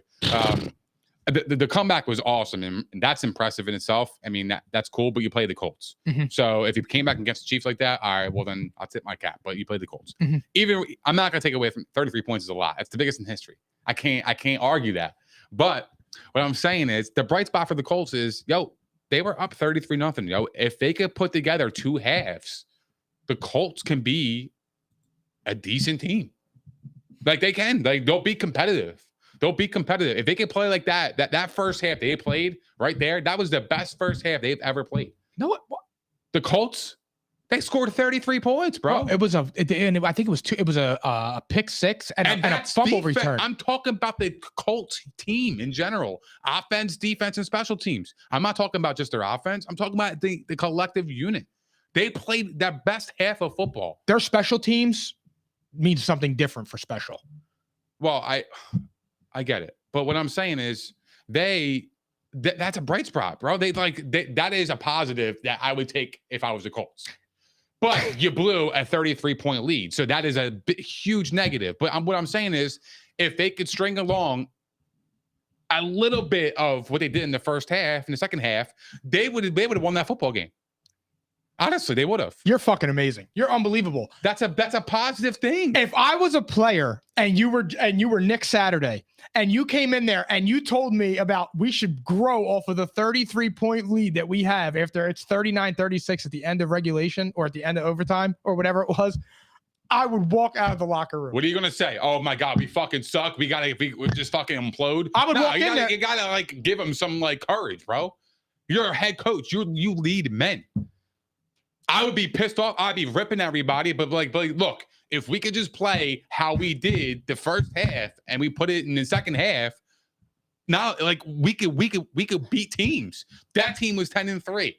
Speaker 3: The comeback was awesome, and that's impressive in itself. I mean, that's cool, but you play the Colts.
Speaker 2: Mm-hmm.
Speaker 3: So if you came back against the Chiefs like that, all right, well then I'll tip my cap. But you played the Colts.
Speaker 2: Mm-hmm.
Speaker 3: Even I'm not gonna take away from 33 points is a lot. It's the biggest in history. I can't argue that. But what I'm saying is the bright spot for the Colts is, they were up 33-0. If they could put together two halves, the Colts can be a decent team. Like they can. Like they'll be competitive. They'll be competitive. If they can play like that first half they played right there, that was the best first half they've ever played.
Speaker 2: You know what?
Speaker 3: The Colts, they scored 33 points, bro.
Speaker 2: I think it was two. It was a pick six and a fumble return.
Speaker 3: I'm talking about the Colts team in general, offense, defense, and special teams. I'm not talking about just their offense. I'm talking about the collective unit. They played their best half of football.
Speaker 2: Their special teams means something different for special.
Speaker 3: Well, I get it. But what I'm saying is that's a bright spot, bro. That is a positive that I would take if I was the Colts. But you blew a 33-point lead. So that is a huge negative. But what I'm saying is if they could string along a little bit of what they did in the first half, in the second half, they would have won that football game. Honestly, they would have.
Speaker 2: You're fucking amazing. You're unbelievable.
Speaker 3: That's a positive thing.
Speaker 2: If I was a player and you were Nick Saturday and you came in there and you told me about we should grow off of the 33-point lead that we have after it's 39-36 at the end of regulation or at the end of overtime or whatever it was, I would walk out of the locker room.
Speaker 3: What are you gonna say? Oh my God, we fucking suck. We just fucking implode.
Speaker 2: I would walk in there.
Speaker 3: You gotta like give them some like courage, bro. You're a head coach. You lead men. I would be pissed off. I'd be ripping everybody, but look, if we could just play how we did the first half and we put it in the second half, now like we could beat teams. That team was 10-3.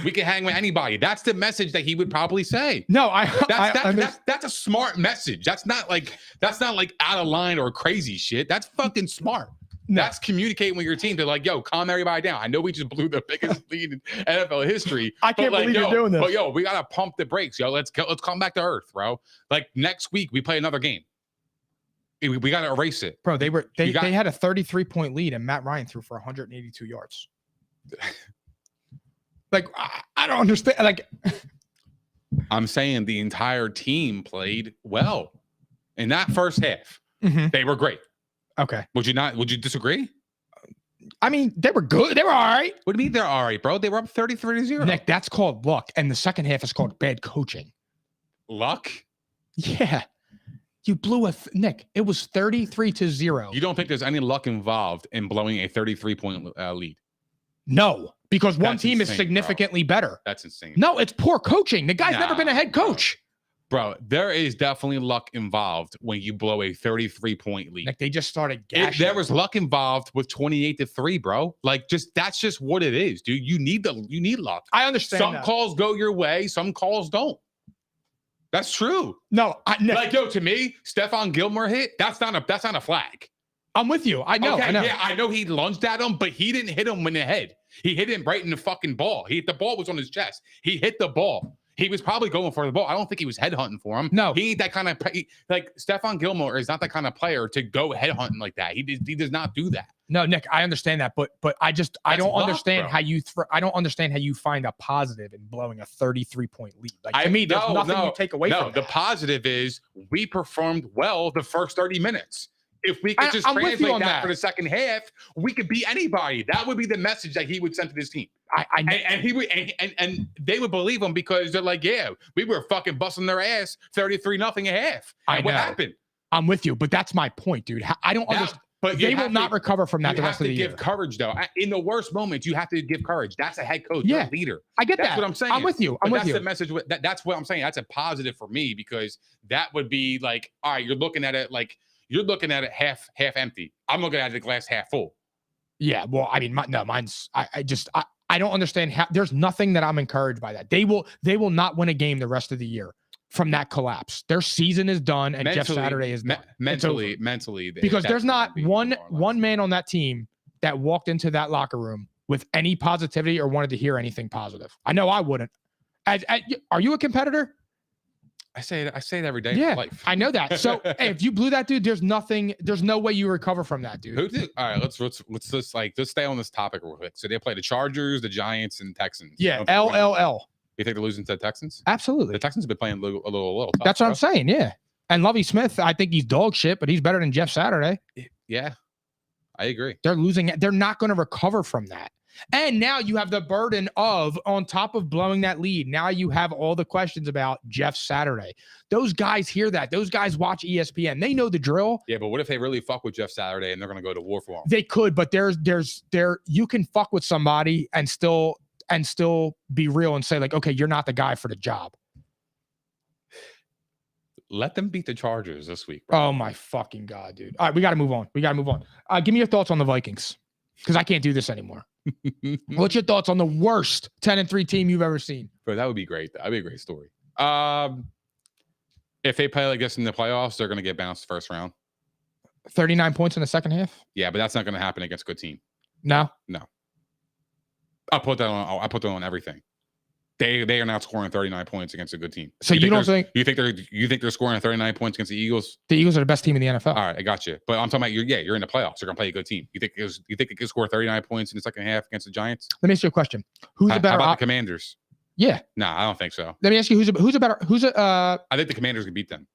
Speaker 3: We could hang with anybody. That's the message that he would probably say.
Speaker 2: No,
Speaker 3: that's a smart message. That's not like out of line or crazy shit. That's fucking smart. No. That's communicating with your team. They're like, calm everybody down. I know we just blew the biggest lead in NFL history.
Speaker 2: I can't believe you're doing this.
Speaker 3: But we gotta pump the brakes, Let's come back to earth, bro. Like next week we play another game. We gotta erase it,
Speaker 2: bro. They had a 33-point lead, and Matt Ryan threw for 182 yards. Like I don't understand. Like
Speaker 3: I'm saying, the entire team played well in that first half.
Speaker 2: Mm-hmm.
Speaker 3: They were great.
Speaker 2: Okay.
Speaker 3: Would you disagree?
Speaker 2: I mean, they were good. They were all right.
Speaker 3: What do you mean they're all right, bro? They were up 33-0.
Speaker 2: Nick, that's called luck. And the second half is called bad coaching.
Speaker 3: Luck?
Speaker 2: Yeah. You blew Nick, it was 33-0.
Speaker 3: You don't think there's any luck involved in blowing a 33-point lead?
Speaker 2: No, because one team
Speaker 3: insane,
Speaker 2: is significantly better.
Speaker 3: That's insane.
Speaker 2: No, it's poor coaching. The guy's never been a head coach.
Speaker 3: Bro, there is definitely luck involved when you blow a 33-point lead.
Speaker 2: Like they just started gashing.
Speaker 3: There was luck involved with 28-3, bro. Like that's just what it is, dude. You need luck.
Speaker 2: I understand.
Speaker 3: Some calls go your way, some calls don't. That's true.
Speaker 2: No,
Speaker 3: to me, Stephon Gilmore hit. That's not a flag.
Speaker 2: I'm with you. I know.
Speaker 3: Okay,
Speaker 2: I know.
Speaker 3: Yeah, I know he lunged at him, but he didn't hit him in the head. He hit him right in the fucking ball. The ball was on his chest. He hit the ball. He was probably going for the ball. I don't think he was headhunting for him.
Speaker 2: No.
Speaker 3: He ain't that kind of like Stephon Gilmore is not that kind of player to go headhunting like that. He does not do that.
Speaker 2: No, Nick, I understand that, but I don't understand how you find a positive in blowing a 33-point lead. Like to me, there's nothing you take away from
Speaker 3: the
Speaker 2: that.
Speaker 3: positive is we performed well the first 30 minutes. if we could just
Speaker 2: I'm with you
Speaker 3: translate
Speaker 2: on
Speaker 3: that
Speaker 2: that.
Speaker 3: for the second half, we could beat anybody. That would be the message that he would send to this team. And he would, and they would believe him because they're like, yeah, we were fucking busting their ass 33-0 at half. And what happened?
Speaker 2: I'm with you, but that's my point, dude. I don't understand.
Speaker 3: But
Speaker 2: they will not recover from that the rest of the year.
Speaker 3: You have to give courage, though. In the worst moments, you have to give courage. That's a head coach,
Speaker 2: yeah,
Speaker 3: a leader.
Speaker 2: I get
Speaker 3: that's
Speaker 2: that.
Speaker 3: What I'm saying.
Speaker 2: I'm with you.
Speaker 3: That's the message. That's what I'm saying. That's a positive for me because that would be like, all right, you're looking at it half empty. I'm looking at the glass half full.
Speaker 2: Yeah. Well, I mean, mine's. I don't understand how. There's nothing that I'm encouraged by that. They will not win a game the rest of the year from that collapse. Their season is done, and Jeff Saturday is done.
Speaker 3: Mentally,
Speaker 2: because there's not one man on that team that walked into that locker room with any positivity or wanted to hear anything positive. I know I wouldn't. Are you a competitor?
Speaker 3: I say it every day.
Speaker 2: Yeah,
Speaker 3: of life.
Speaker 2: I know that. So hey, if you blew that dude, there's no way you recover from that, dude.
Speaker 3: All right, let's just stay on this topic real quick. So they play the Chargers, the Giants, and Texans.
Speaker 2: Yeah, LLL.
Speaker 3: You think they're losing to the Texans?
Speaker 2: Absolutely.
Speaker 3: The Texans have been playing a little tough.
Speaker 2: That's what I'm saying. Yeah. And Lovie Smith, I think he's dog shit, but he's better than Jeff Saturday.
Speaker 3: Yeah, I agree.
Speaker 2: They're losing it. They're not going to recover from that. And now you have the burden of, on top of blowing that lead, now you have all the questions about Jeff Saturday. Those guys hear that. Those guys watch ESPN. They know the drill.
Speaker 3: Yeah, but what if they really fuck with Jeff Saturday and they're going to go to war for him?
Speaker 2: They could, but you can fuck with somebody and still be real and say like, okay, you're not the guy for the job.
Speaker 3: Let them beat the Chargers this week, bro.
Speaker 2: Oh my fucking God, dude. All right, we got to move on. Give me your thoughts on the Vikings because I can't do this anymore. What's your thoughts on the worst 10-3 team you've ever seen?
Speaker 3: Bro, that would be great. That'd be a great story. If they play like this in the playoffs, they're going to get bounced first round.
Speaker 2: 39 points in the second half?
Speaker 3: Yeah, but that's not going to happen against a good team.
Speaker 2: No.
Speaker 3: I'll put that on everything. They are not scoring 39 points against a good team.
Speaker 2: So you think
Speaker 3: they're scoring 39 points against the Eagles?
Speaker 2: The Eagles are the best team in the NFL.
Speaker 3: All right, I got you. But I'm talking about you're in the playoffs. You're gonna play a good team. You think it could score 39 points in the second half against the Giants?
Speaker 2: Let me ask you a question. Who's a better?
Speaker 3: How about the Commanders?
Speaker 2: Yeah.
Speaker 3: No, I don't think so.
Speaker 2: Let me ask you
Speaker 3: I think the Commanders can beat them.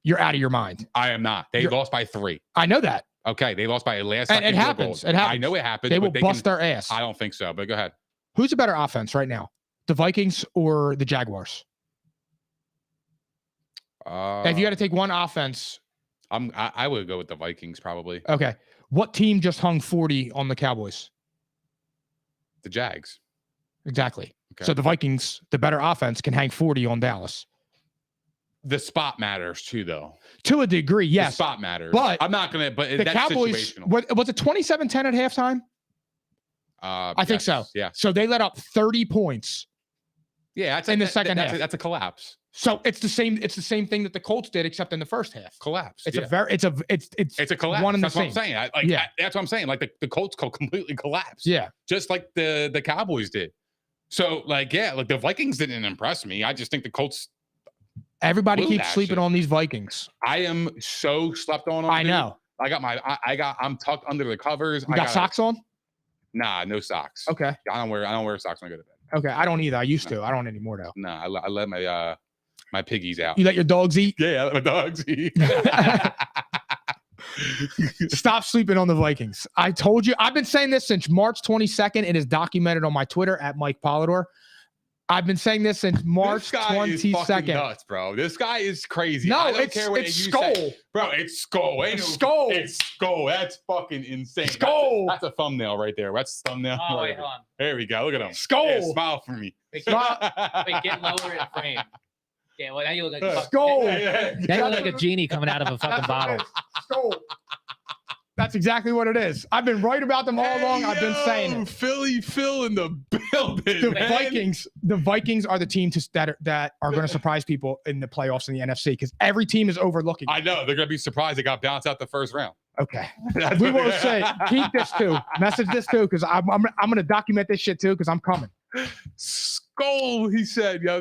Speaker 2: You're out of your mind.
Speaker 3: I am not. They lost by 3.
Speaker 2: I know that.
Speaker 3: Okay, they lost by a last.
Speaker 2: And it happens. It happens.
Speaker 3: I know it happens.
Speaker 2: They will bust their ass.
Speaker 3: I don't think so. But go ahead.
Speaker 2: Who's a better offense right now? The Vikings or the Jaguars? If you had to take one offense,
Speaker 3: I would go with the Vikings probably.
Speaker 2: Okay. What team just hung 40 on the Cowboys?
Speaker 3: The Jags.
Speaker 2: Exactly.
Speaker 3: Okay.
Speaker 2: So the Vikings, the better offense, can hang 40 on Dallas.
Speaker 3: The spot matters too, though.
Speaker 2: To a degree, yes.
Speaker 3: The spot matters.
Speaker 2: But
Speaker 3: I'm not gonna. But
Speaker 2: the
Speaker 3: that's
Speaker 2: Cowboys,
Speaker 3: situational.
Speaker 2: was it 27-10 at halftime? I think so.
Speaker 3: Yeah.
Speaker 2: So they let up 30 points.
Speaker 3: Yeah,
Speaker 2: in the second half.
Speaker 3: That's a collapse.
Speaker 2: So it's the same thing that the Colts did, except in the first half.
Speaker 3: Collapse.
Speaker 2: It's
Speaker 3: it's a collapse.
Speaker 2: One and
Speaker 3: that's
Speaker 2: the
Speaker 3: what
Speaker 2: same.
Speaker 3: I'm saying. That's what I'm saying. Like the Colts completely collapsed.
Speaker 2: Yeah.
Speaker 3: Just like the Cowboys did. So the Vikings didn't impress me. I just think the Colts.
Speaker 2: Everybody keeps sleeping on these Vikings.
Speaker 3: I am so slept on them.
Speaker 2: I know.
Speaker 3: I'm tucked under the covers.
Speaker 2: You got socks on?
Speaker 3: Nah, no socks.
Speaker 2: Okay.
Speaker 3: I don't wear socks when I go to bed.
Speaker 2: Okay, I don't either. I used to. I don't anymore though.
Speaker 3: No, I let my piggies out.
Speaker 2: You let your dogs eat?
Speaker 3: Yeah, I let my dogs eat.
Speaker 2: Stop sleeping on the Vikings. I told you. I've been saying this since March 22nd. It is documented on my Twitter at Mike Polidor. I've been saying this since March 22nd.
Speaker 3: Nuts, bro. This guy is crazy.
Speaker 2: No,
Speaker 3: I don't care what
Speaker 2: it's
Speaker 3: you
Speaker 2: Skull.
Speaker 3: Say. Bro, it's Skull.
Speaker 2: It's Skull.
Speaker 3: It's Skull. That's fucking insane.
Speaker 2: Skull.
Speaker 3: That's a thumbnail right there. That's a thumbnail.
Speaker 4: Oh, wait, hold on.
Speaker 3: There we go. Look at him.
Speaker 2: Skull.
Speaker 3: Yeah, smile for me.
Speaker 4: Wait, get lower in frame. Yeah, well, now you look like
Speaker 2: Skull.
Speaker 4: Now you look like a genie coming out of a fucking bottle.
Speaker 2: Skull. That's exactly what it is. I've been right about them all along. I've been saying it.
Speaker 3: Philly Phil in the building.
Speaker 2: The Vikings are the team that are going to surprise people in the playoffs in the NFC because every team is overlooking.
Speaker 3: I know they're going to be surprised they got bounced out the first round.
Speaker 2: Okay, we will say keep this too. Message this too because I'm going to document this shit too because I'm coming.
Speaker 3: Skull, he said, yo,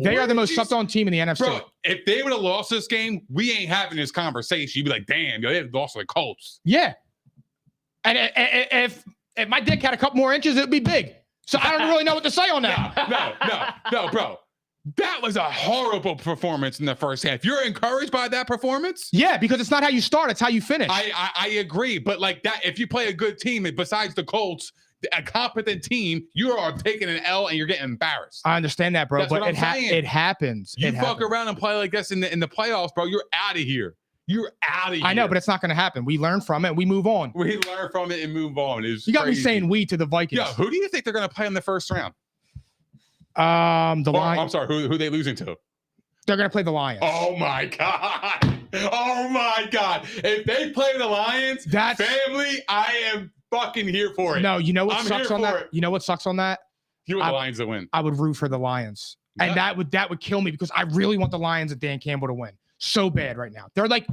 Speaker 2: they are the most slept on team in the NFC.
Speaker 3: Bro, if they would have lost this game, we ain't having this conversation. You'd be like, damn, they lost to the Colts.
Speaker 2: Yeah, and if my dick had a couple more inches, it'd be big. So I don't really know what to say on that.
Speaker 3: No, bro. That was a horrible performance in the first half. You're encouraged by that performance?
Speaker 2: Yeah, because it's not how you start, it's how you finish.
Speaker 3: I agree, but like that, if you play a good team, besides the Colts, a competent team, you are taking an L and you're getting embarrassed.
Speaker 2: I understand that, bro,
Speaker 3: That's
Speaker 2: but
Speaker 3: what I'm saying.
Speaker 2: it happens.
Speaker 3: You
Speaker 2: It
Speaker 3: fuck
Speaker 2: happens.
Speaker 3: around and play like this in the playoffs, bro. You're out of here. You're out of here.
Speaker 2: I know, but it's not going to happen. We learn from it. We move on.
Speaker 3: We learn from it and move on.
Speaker 2: You got me saying we to the Vikings.
Speaker 3: Yeah, who do you think they're going to play in the first round?
Speaker 2: The
Speaker 3: I'm
Speaker 2: Lions.
Speaker 3: sorry, who are they losing to?
Speaker 2: They're going to play the Lions.
Speaker 3: Oh my God. Oh my God. If they play the Lions, family, I am fucking here for it.
Speaker 2: No, you know what
Speaker 3: I'm
Speaker 2: sucks
Speaker 3: here
Speaker 2: on
Speaker 3: for
Speaker 2: that?
Speaker 3: it.
Speaker 2: You know what sucks on that?
Speaker 3: You want the Lions to win.
Speaker 2: I would root for the Lions.
Speaker 3: Yeah.
Speaker 2: And that would kill me because I really want the Lions and Dan Campbell to win so bad right now. They're like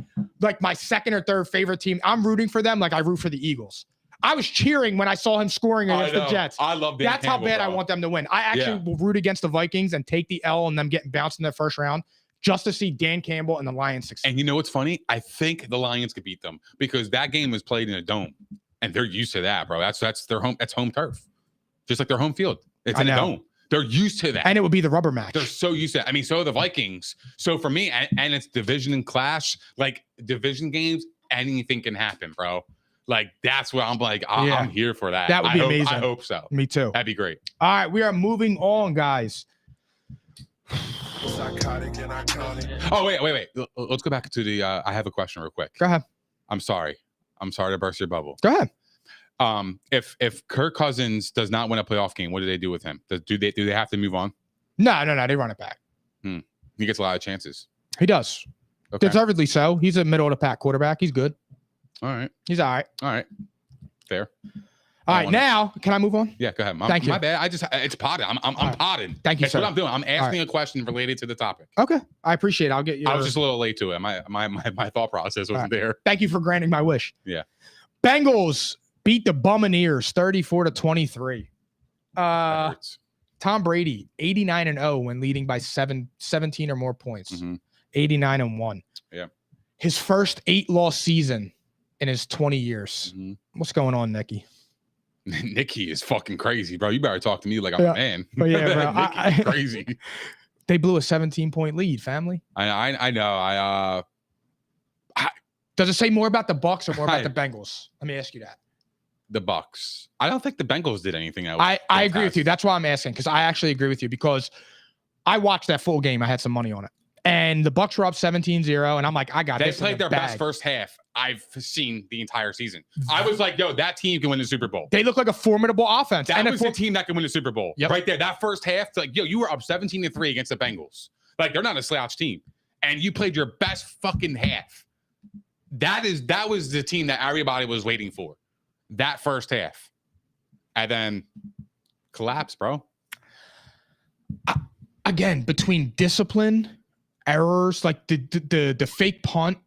Speaker 2: my second or third favorite team. I'm rooting for them like I root for the Eagles. I was cheering when I saw him scoring against the Jets.
Speaker 3: I love Dan
Speaker 2: That's
Speaker 3: Campbell,
Speaker 2: how bad
Speaker 3: bro.
Speaker 2: I want them to win. I actually will root against the Vikings and take the L and them getting bounced in their first round just to see Dan Campbell and the Lions succeed.
Speaker 3: And you know what's funny? I think the Lions could beat them because that game was played in a dome, and they're used to that, bro. That's their home. That's home turf, just like their home field. It's in a dome. They're used to that,
Speaker 2: and it would be the rubber match.
Speaker 3: They're so used to that. I mean, so are the Vikings. So for me, and it's division and clash, like division games. Anything can happen, bro. Like that's what I'm like. I'm here for that.
Speaker 2: That would be amazing.
Speaker 3: I hope so.
Speaker 2: Me too.
Speaker 3: That'd be great.
Speaker 2: All right, we are moving on, guys.
Speaker 1: Psychotic and iconic.
Speaker 3: Oh wait. Let's go back to the. I have a question real quick.
Speaker 2: Go ahead.
Speaker 3: I'm sorry to burst your bubble.
Speaker 2: Go ahead.
Speaker 3: If Kirk Cousins does not win a playoff game, what do they do with him? Do they have to move on?
Speaker 2: No. They run it back.
Speaker 3: He gets a lot of chances.
Speaker 2: He does.
Speaker 3: Okay.
Speaker 2: Deservedly so. He's a middle of the pack quarterback. He's good.
Speaker 3: All right.
Speaker 2: He's all right.
Speaker 3: All right. Fair.
Speaker 2: All right. Now, can I move on?
Speaker 3: Yeah, go ahead.
Speaker 2: Thank you.
Speaker 3: My bad. It's potted. I'm potted.
Speaker 2: Thank you,
Speaker 3: That's
Speaker 2: sir.
Speaker 3: what I'm doing. I'm asking a question related to the topic.
Speaker 2: Okay. I appreciate it. I'll get you.
Speaker 3: I was just a little late to it. My thought process wasn't there.
Speaker 2: Thank you for granting my wish.
Speaker 3: Yeah.
Speaker 2: Bengals beat the Buccaneers 34-23. Tom Brady 89-0 when leading by 17 or more points. 89-1.
Speaker 3: Yeah.
Speaker 2: His first 8-loss season in his 20 years. What's going on, Nicky?
Speaker 3: Nicky is fucking crazy, bro. You better talk to me like I'm a man.
Speaker 2: But yeah, bro.
Speaker 3: Nicky's crazy.
Speaker 2: They blew a 17-point lead, family.
Speaker 3: I know.
Speaker 2: Does it say more about the Bucs or more about the Bengals? Let me ask you that.
Speaker 3: The Bucs. I don't think the Bengals did anything else.
Speaker 2: I agree with you. That's why I'm asking, because I actually agree with you because I watched that full game. I had some money on it. And the Bucs were up 17-0, and I'm like, I got this.
Speaker 3: They played their best first half I've seen the entire season. I was like, yo, that team can win the Super Bowl.
Speaker 2: They look like a formidable offense.
Speaker 3: That was the team that can win the Super Bowl.
Speaker 2: Yep.
Speaker 3: Right there. That first half, like, yo, you were up 17-3 against the Bengals. Like, they're not a slouch team. And you played your best fucking half. That was the team that everybody was waiting for. That first half. And then collapse, bro.
Speaker 2: Again, between discipline, errors, like the fake punt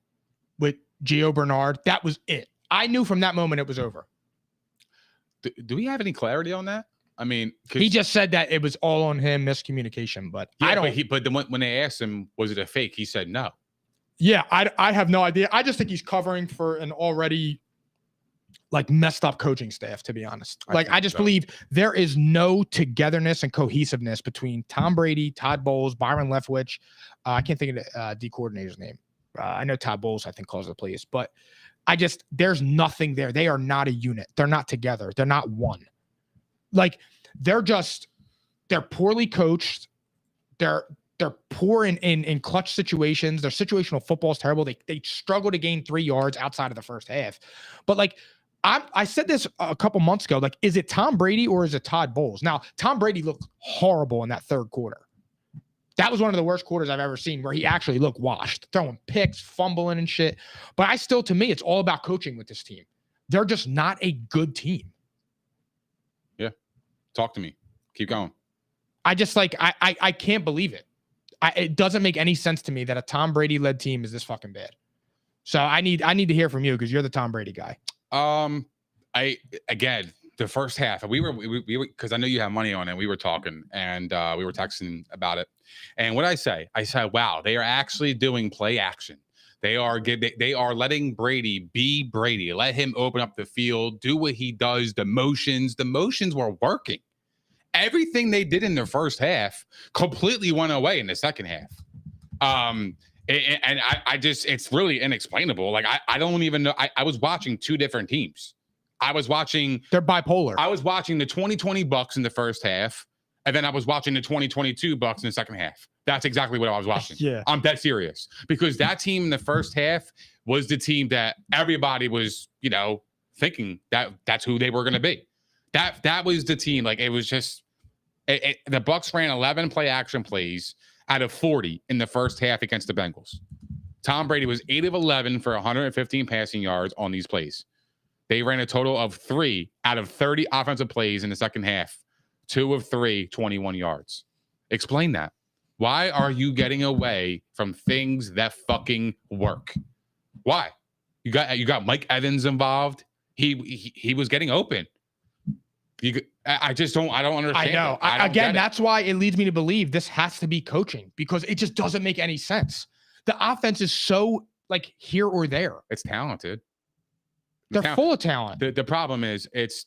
Speaker 2: with Gio Bernard, that was it. I knew from that moment it was over.
Speaker 3: Do we have any clarity on that? I mean,
Speaker 2: he just said that it was all on him, miscommunication. But
Speaker 3: yeah,
Speaker 2: I don't.
Speaker 3: But then when they asked him, was it a fake? He said no.
Speaker 2: Yeah, I have no idea. I just think he's covering for an already like messed up coaching staff, to be honest. I just believe there is no togetherness and cohesiveness between Tom Brady, Todd Bowles, Byron Leftwich. I can't think of the D coordinator's name. I know Todd Bowles, I think, calls the plays, but there's nothing there. They are not a unit. They're not together. They're not one. Like they're poorly coached. They're poor in clutch situations. Their situational football is terrible. They struggle to gain 3 yards outside of the first half. But like I said this a couple months ago, like, is it Tom Brady or is it Todd Bowles? Now, Tom Brady looked horrible in that third quarter. That was one of the worst quarters I've ever seen where he actually looked washed, throwing picks, fumbling and shit. But to me, it's all about coaching with this team. They're just not a good team.
Speaker 3: Yeah. Talk to me. Keep going.
Speaker 2: I can't believe it. It doesn't make any sense to me that a Tom Brady-led team is this fucking bad. So I need to hear from you because you're the Tom Brady guy.
Speaker 3: Again, the first half, we were because I know you have money on it. We were talking and we were texting about it. And what I said, wow, they are actually doing play action. They are letting Brady be Brady. Let him open up the field, do what he does. The motions were working. everything they did in the first half completely went away in the second half. I just, it's really inexplainable. Like, I don't even know. I was watching two different teams. They're
Speaker 2: bipolar.
Speaker 3: I was watching the 2020 Bucks in the first half, and then I was watching the 2022 Bucks in the second half. That's exactly what I was watching.
Speaker 2: Yeah.
Speaker 3: I'm dead serious, because that team in the first half was the team that everybody was, thinking that that's who they were going to be. That was the team. Like, it was just the Bucks ran 11 play action plays out of 40 in the first half against the Bengals. Tom Brady was 8 of 11 for 115 passing yards on these plays. They ran a total of 3 out of 30 offensive plays in the second half. 2 of 3, 21 yards. Explain that. Why are you getting away from things that fucking work? Why? You got Mike Evans involved. He was getting open. I don't understand.
Speaker 2: I know. Again, that's why it leads me to believe this has to be coaching, because it just doesn't make any sense. The offense is so like here or there.
Speaker 3: It's talented.
Speaker 2: They're full of talent.
Speaker 3: The problem is it's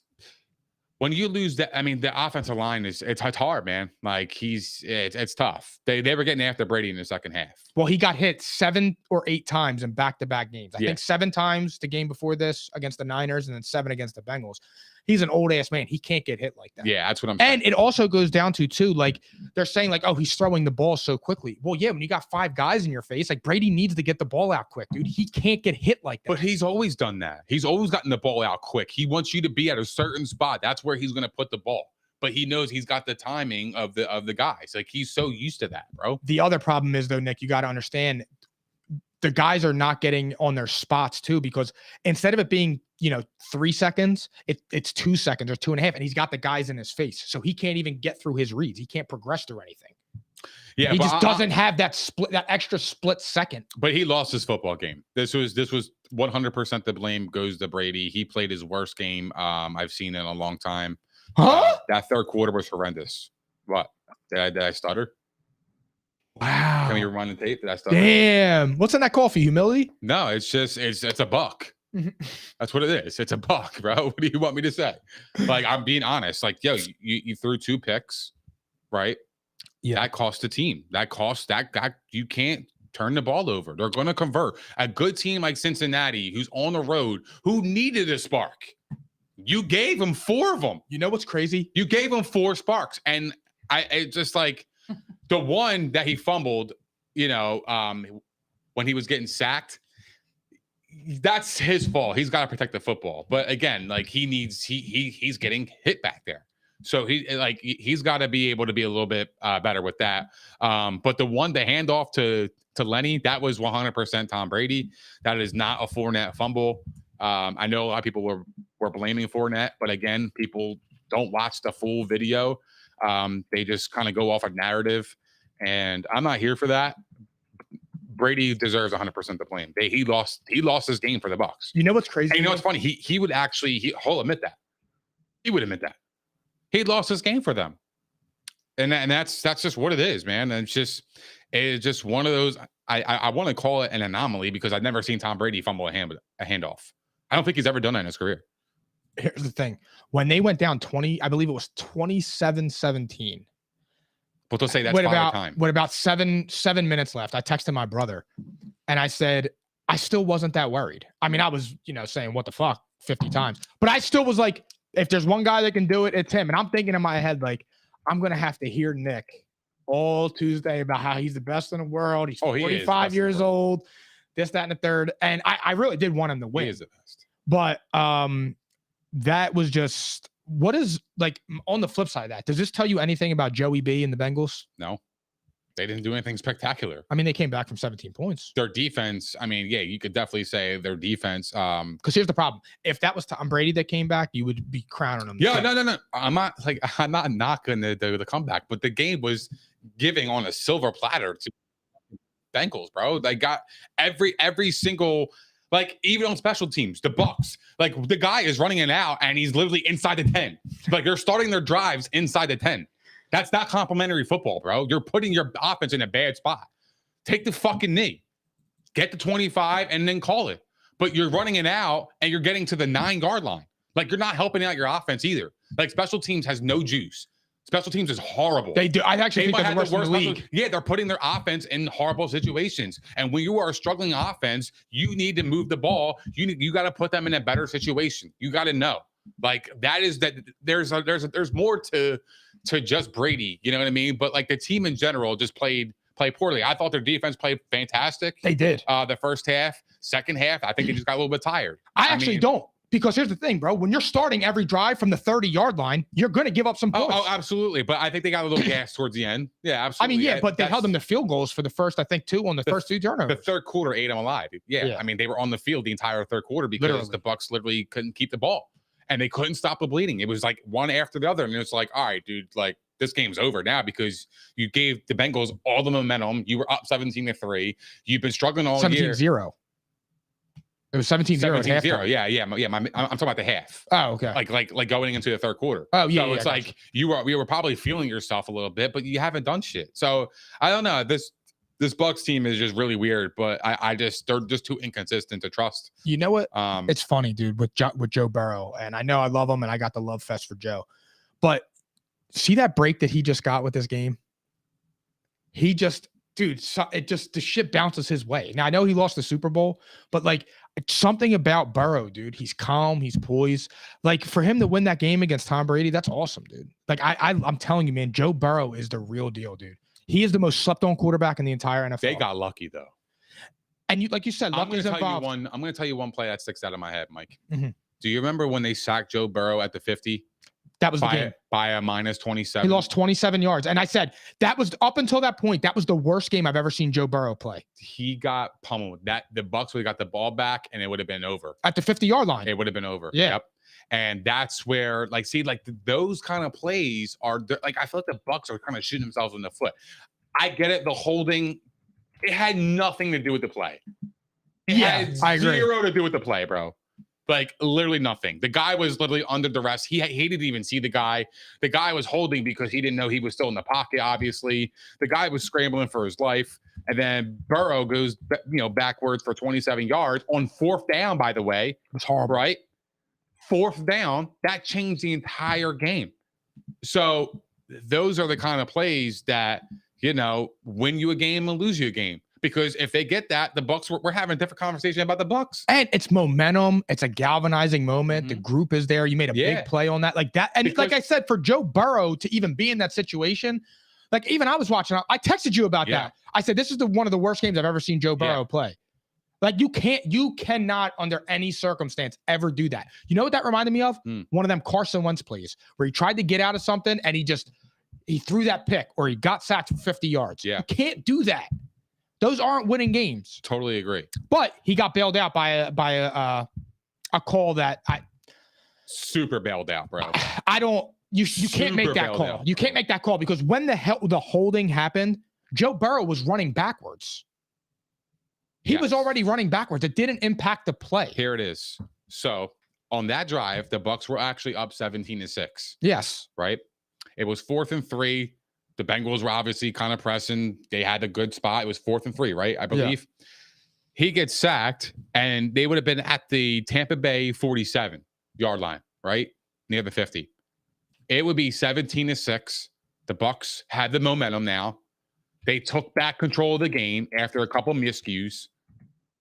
Speaker 3: when you lose that. I mean, the offensive line it's hard, man. Like it's tough. They were getting after Brady in the second half.
Speaker 2: Well, he got hit 7 or 8 times in back-to-back games. I think 7 times the game before this against the Niners, and then 7 against the Bengals. He's an old ass man. He can't get hit like that.
Speaker 3: Yeah, that's what I'm saying.
Speaker 2: And it also goes down to too, like they're saying, like, oh, he's throwing the ball so quickly. Well, yeah, when you got 5 guys in your face, like Brady needs to get the ball out quick, dude. He can't get hit like that.
Speaker 3: But he's always done that. He's always gotten the ball out quick. He wants you to be at a certain spot. That's where he's going to put the ball. But he knows he's got the timing of the guys. Like, he's so used to that, bro.
Speaker 2: The other problem is, though, Nick, you got to understand, the guys are not getting on their spots too, because instead of it being 3 seconds, it's 2 seconds or 2.5, and he's got the guys in his face, so he can't even get through his reads. He can't progress through anything. Yeah, he just doesn't have that extra split second.
Speaker 3: But he lost his football game. This was 100% the blame goes to Brady. He played his worst game I've seen in a long time. That third quarter was horrendous. What? Did I stutter?
Speaker 2: Wow.
Speaker 3: Can we rewind the tape? Did I stutter?
Speaker 2: Damn. What's in that coffee? Humility?
Speaker 3: No, it's a buck. That's what it is. It's a buck, bro. What do you want me to say? Like, I'm being honest. Like, yo, you threw 2 picks, right? Yeah. That cost the team. That cost that guy. You can't turn the ball over. They're going to convert. A good team like Cincinnati, who's on the road, who needed a spark. You gave them 4 of them.
Speaker 2: You know what's crazy?
Speaker 3: You gave them 4 sparks. And it's just like the one that he fumbled, when he was getting sacked, that's his fault. He's got to protect the football. But again, like, he's getting hit back there. So he's got to be able to be a little bit better with that. But the handoff to Lenny, that was 100% Tom Brady. That is not a Fournette fumble. I know a lot of people were blaming Fournette, but again, people don't watch the full video. They just kind of go off a narrative, and I'm not here for that. Brady deserves 100% the blame. He lost his game for the Bucs.
Speaker 2: You know what's crazy?
Speaker 3: And you know what's funny? He would actually he'll admit that. He would admit that. He lost his game for them. And that's just what it is, man. And it's just one of those. I want to call it an anomaly, because I've never seen Tom Brady fumble a handoff. I don't think he's ever done that in his career.
Speaker 2: Here's the thing. When they went down 20, I believe it was 27-17.
Speaker 3: But they'll say that's father time.
Speaker 2: With about seven minutes left, I texted my brother and I said, I still wasn't that worried. I mean, I was, saying what the fuck 50 times, but I still was like, if there's one guy that can do it, it's him. And I'm thinking in my head, like, I'm going to have to hear Nick all Tuesday about how he's the best in the world. He's 45 years old, this, that, and the third. And I really did want him to win.
Speaker 3: He is the best.
Speaker 2: But that was just, what is, like, on the flip side of that, does this tell you anything about Joey B and the Bengals?
Speaker 3: No, they didn't do anything spectacular.
Speaker 2: I mean, they came back from 17 points.
Speaker 3: Their defense, I mean, yeah, you could definitely say their defense.
Speaker 2: Because here's the problem. If that was Tom Brady that came back, you would be crowning him.
Speaker 3: Yeah, no. I'm not knocking the comeback, but the game was giving on a silver platter to Bengals, bro. They got every single, like, even on special teams, the Bucs, like, the guy is running it out and he's literally inside the 10. Like, they're starting their drives inside the 10. That's not complimentary football, bro. You're putting your offense in a bad spot. Take the fucking knee. Get to 25 and then call it. But you're running it out and you're getting to the 9-yard line. Like, you're not helping out your offense either. Like, special teams has no juice. Special teams is horrible.
Speaker 2: They do. I actually think
Speaker 3: might
Speaker 2: they're the
Speaker 3: have
Speaker 2: worst in the league.
Speaker 3: Yeah, they're putting their offense in horrible situations. And when you are a struggling offense, you need to move the ball. You got to put them in a better situation. You got to know. Like that is that there's more to just Brady, you know what I mean? But like the team in general just played poorly. I thought their defense played fantastic.
Speaker 2: They did.
Speaker 3: The first half, second half, I think they just got a little bit tired.
Speaker 2: I actually don't. Because here's the thing, bro. When you're starting every drive from the 30-yard line, you're going to give up some points.
Speaker 3: Oh, absolutely. But I think they got a little gas towards the end. Yeah, absolutely.
Speaker 2: I mean, yeah, but they held them to field goals for the first, I think, two on the first two turnovers.
Speaker 3: The third quarter ate them alive. Yeah. I mean, they were on the field the entire third quarter because the Bucs literally couldn't keep the ball. And they couldn't stop the bleeding. It was like one after the other. And it's like, all right, dude, like this game's over now because you gave the Bengals all the momentum. You were up 17-3. You've been struggling all year.
Speaker 2: 17-0. It was 17-0 at halftime.
Speaker 3: Yeah. I'm talking about the half.
Speaker 2: Oh, okay.
Speaker 3: Like going into the third quarter.
Speaker 2: Oh, yeah.
Speaker 3: So it's like you were probably feeling yourself a little bit, but you haven't done shit. So I don't know. This Bucs team is just really weird, but they're just too inconsistent to trust.
Speaker 2: You know what? It's funny, dude, with Joe Burrow, and I know I love him, and I got the love fest for Joe, but see that break that he just got with this game? He just, dude, the shit bounces his way. Now I know he lost the Super Bowl, but like something about Burrow, dude. He's calm, he's poised. Like for him to win that game against Tom Brady, that's awesome, dude. Like I'm telling you, man, Joe Burrow is the real deal, dude. He is the most slept-on quarterback in the entire NFL.
Speaker 3: They got lucky though,
Speaker 2: and like you said,
Speaker 3: I'm going to tell you one play that sticks out of my head, Mike.
Speaker 2: Mm-hmm.
Speaker 3: Do you remember when they sacked Joe Burrow at the 50?
Speaker 2: That was the game.
Speaker 3: By a minus 27.
Speaker 2: He lost 27 yards. And I said, that was up until that point, that was the worst game I've ever seen Joe Burrow play.
Speaker 3: He got pummeled. The Bucs would have got the ball back and it would have been over.
Speaker 2: At the 50-yard line.
Speaker 3: It would have been over.
Speaker 2: Yeah.
Speaker 3: Yep. And that's where, like, see, like those kind of plays are like, I feel like the Bucs are kind of shooting themselves in the foot. I get it. The holding, it had nothing to do with the play. It had zero to do with the play, bro. Like literally nothing. The guy was literally under duress. He didn't even see the guy. The guy was holding because he didn't know he was still in the pocket, obviously. The guy was scrambling for his life. And then Burrow goes, backwards for 27 yards on fourth down, by the way.
Speaker 2: It was horrible.
Speaker 3: Right? Fourth down, that changed the entire game. So those are the kind of plays that, win you a game and lose you a game. Because if they get that, the Bucs, we're having a different conversation about the Bucs.
Speaker 2: And it's momentum. It's a galvanizing moment. Mm-hmm. The group is there. You made a big play on that. Like that. And like I said, for Joe Burrow to even be in that situation, like even I was watching, I texted you about that. I said, this is one of the worst games I've ever seen Joe Burrow play. Like you cannot under any circumstance ever do that. You know what that reminded me of? One of them Carson Wentz plays where he tried to get out of something and he threw that pick or he got sacked for 50 yards.
Speaker 3: Yeah.
Speaker 2: You can't do that. Those aren't winning games.
Speaker 3: Totally agree.
Speaker 2: But he got bailed out by a call that
Speaker 3: super bailed out, bro.
Speaker 2: You can't make that call. You can't make that call because when the holding happened, Joe Burrow was running backwards. He was already running backwards. It didn't impact the play.
Speaker 3: Here it is. So on that drive, the Bucs were actually up 17-6.
Speaker 2: Yes.
Speaker 3: Right? It was 4th and 3. The Bengals were obviously kind of pressing. They had a good spot. It was 4th and 3, right? I believe. Yeah. He gets sacked, and they would have been at the Tampa Bay 47-yard line, right? Near the 50. It would be 17-6. The Bucs had the momentum now. They took back control of the game after a couple miscues,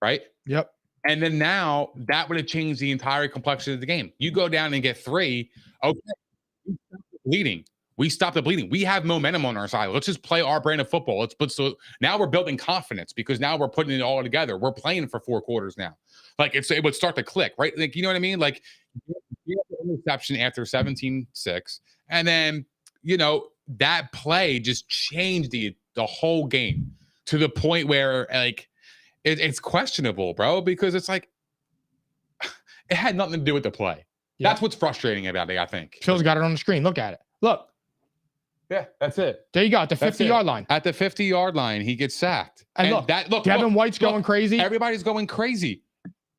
Speaker 3: right?
Speaker 2: Yep.
Speaker 3: And then now that would have changed the entire complexion of the game. You go down and get 3. Okay. Bleeding. We stopped the bleeding. We have momentum on our side. Let's just play our brand of football. So now we're building confidence because now we're putting it all together. We're playing for 4 quarters now. Like it would start to click, right? Like, you know what I mean? Like you have the interception after 17-6. And then, that play just changed the whole game to the point where like it's questionable, bro, because it's like it had nothing to do with the play. Yeah. That's what's frustrating about it, I think.
Speaker 2: Phil's got it on the screen. Look at it. Look.
Speaker 3: Yeah, that's it.
Speaker 2: There you go. At the 50-yard line.
Speaker 3: At the 50-yard line, he gets sacked.
Speaker 2: And look, Devin White's going crazy.
Speaker 3: Everybody's going crazy.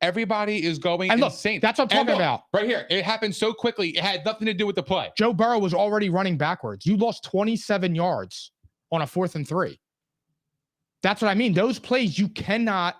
Speaker 3: Everybody is going insane.
Speaker 2: That's what I'm talking about.
Speaker 3: Right here. It happened so quickly. It had nothing to do with the play.
Speaker 2: Joe Burrow was already running backwards. You lost 27 yards on a 4th and 3. That's what I mean. Those plays, you cannot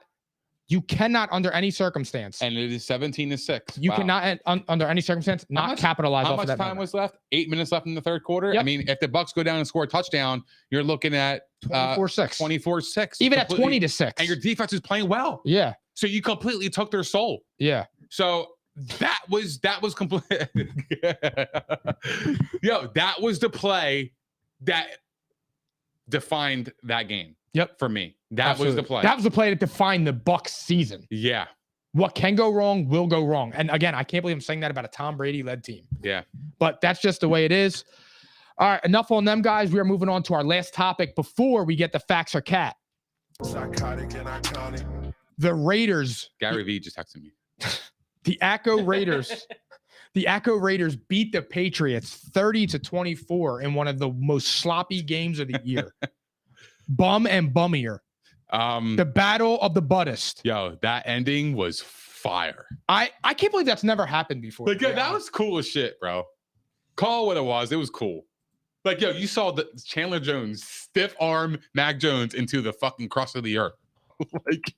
Speaker 2: You cannot, under any circumstance,
Speaker 3: And it is 17-6.
Speaker 2: you
Speaker 3: Wow.
Speaker 2: cannot, under any circumstance, not capitalize
Speaker 3: How
Speaker 2: off
Speaker 3: much
Speaker 2: of that
Speaker 3: time
Speaker 2: moment.
Speaker 3: was left? 8 minutes left in the third quarter.
Speaker 2: Yep.
Speaker 3: I mean, if the Bucks go down and score a touchdown, you're looking at
Speaker 2: 24-6.
Speaker 3: 24-6.
Speaker 2: Even at
Speaker 3: Completely-
Speaker 2: 20-6.
Speaker 3: And your defense is playing well.
Speaker 2: Yeah.
Speaker 3: So you completely took their soul.
Speaker 2: Yeah.
Speaker 3: So that was complete. Yo, that was the play that defined that game.
Speaker 2: Yep.
Speaker 3: For me, that
Speaker 2: Absolutely.
Speaker 3: was the play.
Speaker 2: That was the play that defined the Bucs season.
Speaker 3: Yeah.
Speaker 2: What can go wrong will go wrong. And again, I can't believe I'm saying that about a Tom Brady led team.
Speaker 3: Yeah.
Speaker 2: But that's just the way it is. All right, enough on them, guys. We are moving on to our last topic before we get the facts or cat.
Speaker 1: Psychotic and iconic.
Speaker 2: The Raiders,
Speaker 3: Gary Vee just texted me.
Speaker 2: the Acco Raiders, the Acco Raiders beat the Patriots 30-24 in one of the most sloppy games of the year. Bum and bummier. The battle of the buttest.
Speaker 3: Yo, that ending was fire.
Speaker 2: I can't believe that's never happened before.
Speaker 3: Like, yo, that was cool as shit, bro. Call what it was. It was cool. Like, yo, you saw the Chandler Jones stiff arm Mac Jones into the fucking crust of the earth. Like,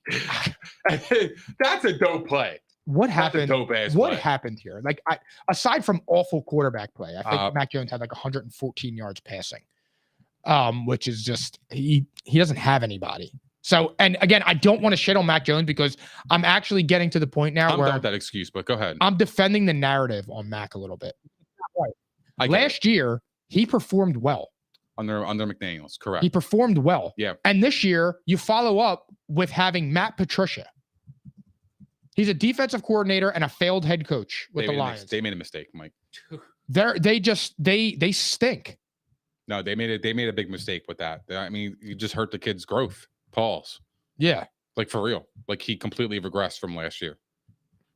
Speaker 3: that's a dope play.
Speaker 2: What
Speaker 3: That's a
Speaker 2: happened?
Speaker 3: dope ass
Speaker 2: What
Speaker 3: play.
Speaker 2: happened here? Like, aside from awful quarterback play, I think Mac Jones had like 114 yards passing, which is just he doesn't have anybody. So, and again, I don't want to shit on Mac Jones because I'm actually getting to the point now
Speaker 3: I'm
Speaker 2: where
Speaker 3: done with that excuse, but go ahead.
Speaker 2: I'm defending the narrative on Mac a little bit.
Speaker 3: I get it.
Speaker 2: Last year, he performed well.
Speaker 3: under McDaniels, correct.
Speaker 2: He performed well.
Speaker 3: Yeah.
Speaker 2: And this year, you follow up with having Matt Patricia. He's a defensive coordinator and a failed head coach with the Lions.
Speaker 3: They made a mistake, Mike.
Speaker 2: They stink.
Speaker 3: No, they made a big mistake with that. I mean, you just hurt the kid's growth. Pause.
Speaker 2: Yeah.
Speaker 3: Like, for real. Like, he completely regressed from last year.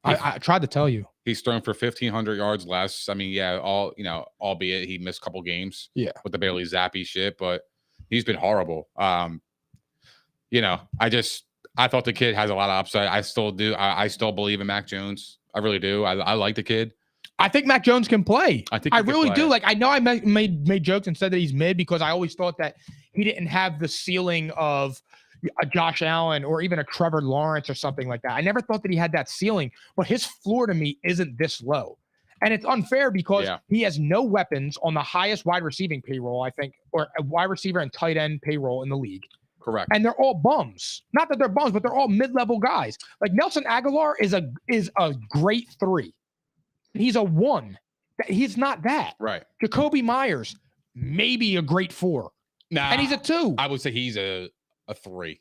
Speaker 2: I tried to tell you.
Speaker 3: He's thrown for 1,500 yards less. I mean, yeah, albeit he missed a couple games.
Speaker 2: Yeah.
Speaker 3: With the Bailey Zappi shit, but he's been horrible. I thought the kid has a lot of upside. I still do. I still believe in Mac Jones. I really do. I like the kid.
Speaker 2: I think Mac Jones can play.
Speaker 3: I think
Speaker 2: I
Speaker 3: he can
Speaker 2: really
Speaker 3: play.
Speaker 2: do. Like, I know I made jokes and said that he's mid because I always thought that he didn't have the ceiling of a Josh Allen or even a Trevor Lawrence or something like that. I never thought that he had that ceiling, but his floor to me isn't this low. And it's unfair because he has no weapons on the highest wide receiving payroll, I think, or a wide receiver and tight end payroll in the league.
Speaker 3: Correct.
Speaker 2: And they're all bums. Not that they're bums, but they're all mid-level guys. Like Nelson Aguilar is a great 3. He's a 1. He's not that.
Speaker 3: Right.
Speaker 2: Jacoby Myers, maybe a great 4.
Speaker 3: Nah,
Speaker 2: And he's a 2.
Speaker 3: I would say he's a 3.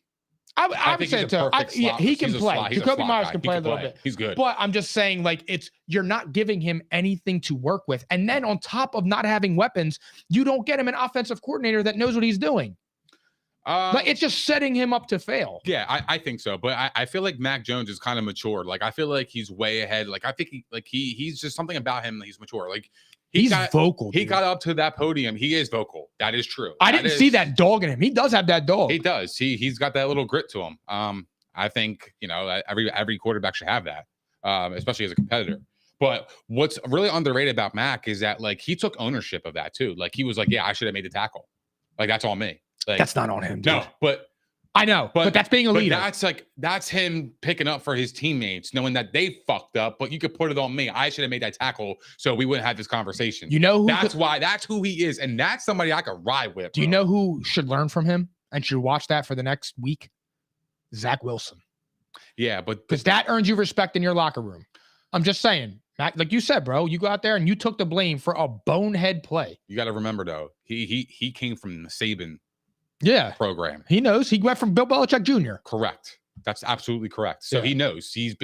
Speaker 2: I would say
Speaker 3: he's a
Speaker 2: so.
Speaker 3: perfect slot.
Speaker 2: He can
Speaker 3: He's a
Speaker 2: play.
Speaker 3: slot. He's a
Speaker 2: Jacoby
Speaker 3: slot
Speaker 2: Myers
Speaker 3: guy.
Speaker 2: can
Speaker 3: He
Speaker 2: play a little bit.
Speaker 3: He's good.
Speaker 2: But I'm just saying, like, you're not giving him anything to work with. And then on top of not having weapons, you don't get him an offensive coordinator that knows what he's doing. Like, it's just setting him up to fail.
Speaker 3: Yeah, I think so. But I feel like Mac Jones is kind of matured. Like, I feel like he's way ahead. Like, I think he's just something about him that he's mature. Like,
Speaker 2: He's vocal.
Speaker 3: He
Speaker 2: dude.
Speaker 3: got up to that podium. He is vocal. That is true.
Speaker 2: I didn't see that dog in him. He does have that dog.
Speaker 3: He does. He's got that little grit to him. I think, every quarterback should have that, especially as a competitor. But what's really underrated about Mac is that, like, he took ownership of that too. Like, he was like, yeah, I should have made the tackle. Like, that's all me. Like,
Speaker 2: That's not on him, dude.
Speaker 3: no, but
Speaker 2: I know, but that's being a leader.
Speaker 3: That's him picking up for his teammates, knowing that they fucked up, but you could put it on me. I should have made that tackle so we wouldn't have this conversation.
Speaker 2: You know who
Speaker 3: that's who he is, and that's somebody I could ride with.
Speaker 2: Do you know who should learn from him and should watch that for the next week? Zach Wilson.
Speaker 3: Yeah, but
Speaker 2: Because that earns you respect in your locker room. I'm just saying, Mac, like you said, bro, you go out there and you took the blame for a bonehead play.
Speaker 3: you got to remember though, he came from the Saban program.
Speaker 2: He knows. He went from Bill Belichick Jr.
Speaker 3: Correct. That's absolutely correct. So he knows. He's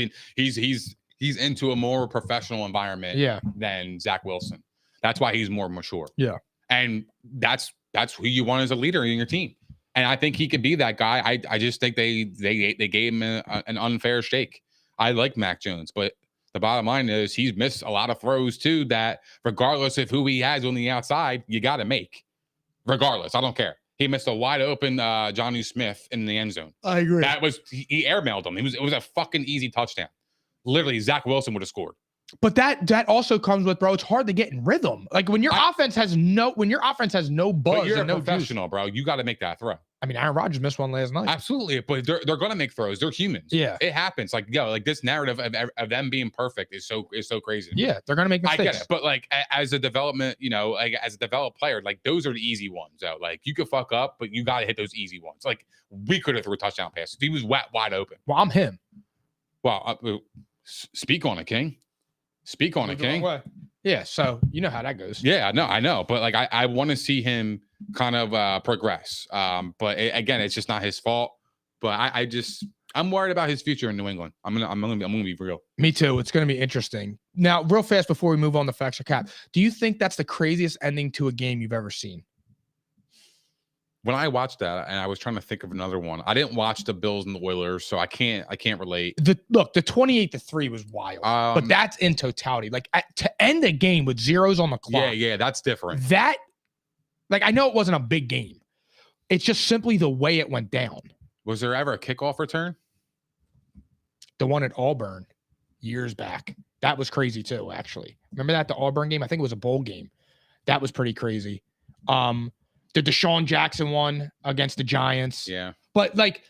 Speaker 3: into a more professional environment than Zach Wilson. That's why he's more mature.
Speaker 2: Yeah.
Speaker 3: And that's who you want as a leader in your team. And I think he could be that guy. I just think they gave him an unfair shake. I like Mac Jones, but the bottom line is he's missed a lot of throws too that regardless of who he has on the outside, you got to make. Regardless, I don't care. He missed a wide open Jonnu Smith in the end zone.
Speaker 2: I agree.
Speaker 3: That was he airmailed him. It was a fucking easy touchdown. Literally, Zach Wilson would have scored.
Speaker 2: But that also comes with, bro, it's hard to get in rhythm. Like when your offense has no buzz.
Speaker 3: But you're
Speaker 2: and
Speaker 3: a
Speaker 2: no
Speaker 3: professional, bro. You got to make that throw.
Speaker 2: I mean, Aaron Rodgers missed one last night.
Speaker 3: Absolutely, but they're going to make throws. They're humans.
Speaker 2: Yeah.
Speaker 3: It happens. Like, like this narrative of them being perfect is so crazy.
Speaker 2: Yeah, they're going to make mistakes.
Speaker 3: I get it, but like as a development, like as a developed player, like those are the easy ones. Though, like you could fuck up, but you got to hit those easy ones. Like we could have threw a touchdown pass if he was wide open.
Speaker 2: Well, I'm him.
Speaker 3: Well, speak on it, King. Speak on it, King.
Speaker 2: Yeah, so you know how that goes.
Speaker 3: Yeah, no, I know, but like I want to see him kind of progress. But again, it's just not his fault. But I'm worried about his future in New England. I'm gonna be real.
Speaker 2: Me too. It's gonna be interesting. Now, real fast before we move on to Facts or Cap, do you think that's the craziest ending to a game you've ever seen?
Speaker 3: When I watched that, and I was trying to think of another one, I didn't watch the Bills and the Oilers, so I can't relate.
Speaker 2: The 28-3 was wild, but that's in totality. Like to end a game with zeros on the clock.
Speaker 3: Yeah, that's different.
Speaker 2: That, like, I know it wasn't a big game. It's just simply the way it went down.
Speaker 3: Was there ever a kickoff return?
Speaker 2: The one at Auburn years back. That was crazy too, actually. Remember that, the Auburn game? I think it was a bowl game. That was pretty crazy. The Deshaun Jackson one against the Giants.
Speaker 3: Yeah.
Speaker 2: But like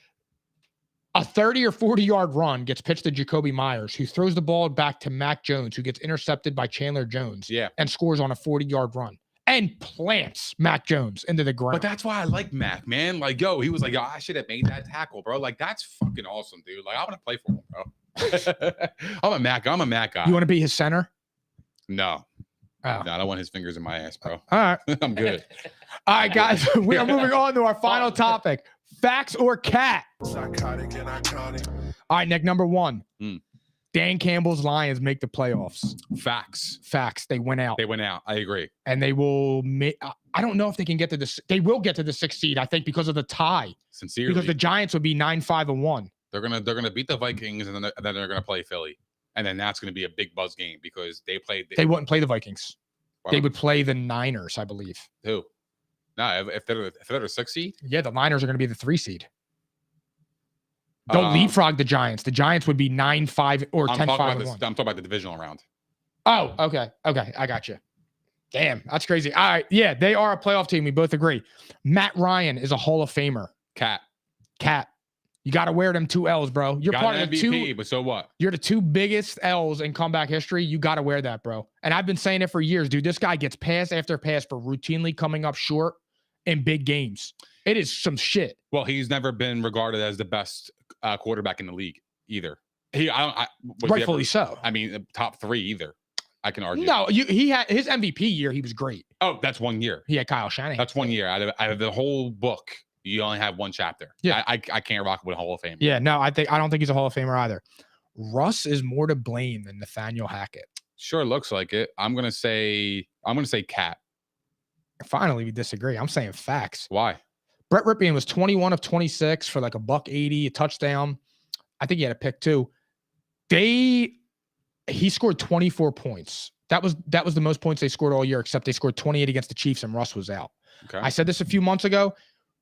Speaker 2: a 30 or 40-yard run gets pitched to Jacoby Myers, who throws the ball back to Mac Jones, who gets intercepted by Chandler Jones.
Speaker 3: Yeah.
Speaker 2: And scores on a 40-yard run and plants Mac Jones into the ground.
Speaker 3: But that's why I like Mac, man. Like, he was like, I should have made that tackle, bro. Like, that's fucking awesome, dude. Like, I want to play for him, bro. I'm a Mac guy.
Speaker 2: You want to be his center?
Speaker 3: No.
Speaker 2: Oh.
Speaker 3: No, I don't want his fingers in my ass, bro.
Speaker 2: All right.
Speaker 3: I'm good.
Speaker 2: All right, guys. We are moving on to our final topic. Facts or Cat?
Speaker 1: Psychotic and iconic.
Speaker 2: All right, Nick, number one. Dan Campbell's Lions make the playoffs.
Speaker 3: Facts.
Speaker 2: They went out.
Speaker 3: I agree.
Speaker 2: And they will I don't know if they can get to the they will get to the 6th seed, I think, because of the tie.
Speaker 3: Sincerely.
Speaker 2: Because the Giants would be 9-5-1.
Speaker 3: They're gonna beat the Vikings, and then they're gonna play Philly. And then that's going to be a big buzz game because they wouldn't play the Vikings. Wow. They would play the Niners, I believe. Who? No, if they're the 6th seed?
Speaker 2: Yeah, the Niners are going to be the 3 seed. Don't leapfrog the Giants. The Giants would be 9-5 or 10-5. I'm
Speaker 3: talking about the divisional round.
Speaker 2: Oh, okay. I got you. Damn, that's crazy. All right. Yeah, they are a playoff team. We both agree. Matt Ryan is a Hall of Famer.
Speaker 3: Cat.
Speaker 2: You got to wear them 2 L's, bro. You're part of the
Speaker 3: MVP, but so what?
Speaker 2: You're the 2 biggest L's in comeback history. You got to wear that, bro. And I've been saying it for years, dude. This guy gets pass after pass for routinely coming up short in big games. It is some shit.
Speaker 3: Well, he's never been regarded as the best quarterback in the league either.
Speaker 2: Rightfully so.
Speaker 3: I mean, top 3 either. I can argue.
Speaker 2: No, he had his MVP year. He was great.
Speaker 3: Oh, that's 1 year.
Speaker 2: He had Kyle Shanahan.
Speaker 3: That's 1 year. Out of the whole book, you only have 1 chapter.
Speaker 2: Yeah,
Speaker 3: I can't rock with Hall of Fame.
Speaker 2: Yeah, no, I don't think he's a Hall of Famer either. Russ is more to blame than Nathaniel Hackett.
Speaker 3: Sure looks like it. I'm gonna say Cat.
Speaker 2: Finally, we disagree. I'm saying facts.
Speaker 3: Why?
Speaker 2: Brett Ripien was 21 of 26 for like $180, a touchdown. I think he had a pick too. He scored 24 points. That was the most points they scored all year, except they scored 28 against the Chiefs and Russ was out.
Speaker 3: Okay.
Speaker 2: I said this a few months ago.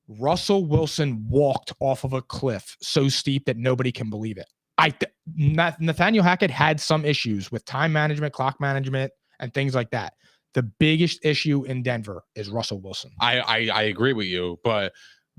Speaker 2: Russell Wilson walked off of a cliff so steep that nobody can believe it. Nathaniel Hackett had some issues with time management, clock management, and things like that. The biggest issue in Denver is Russell Wilson.
Speaker 3: I agree with you, but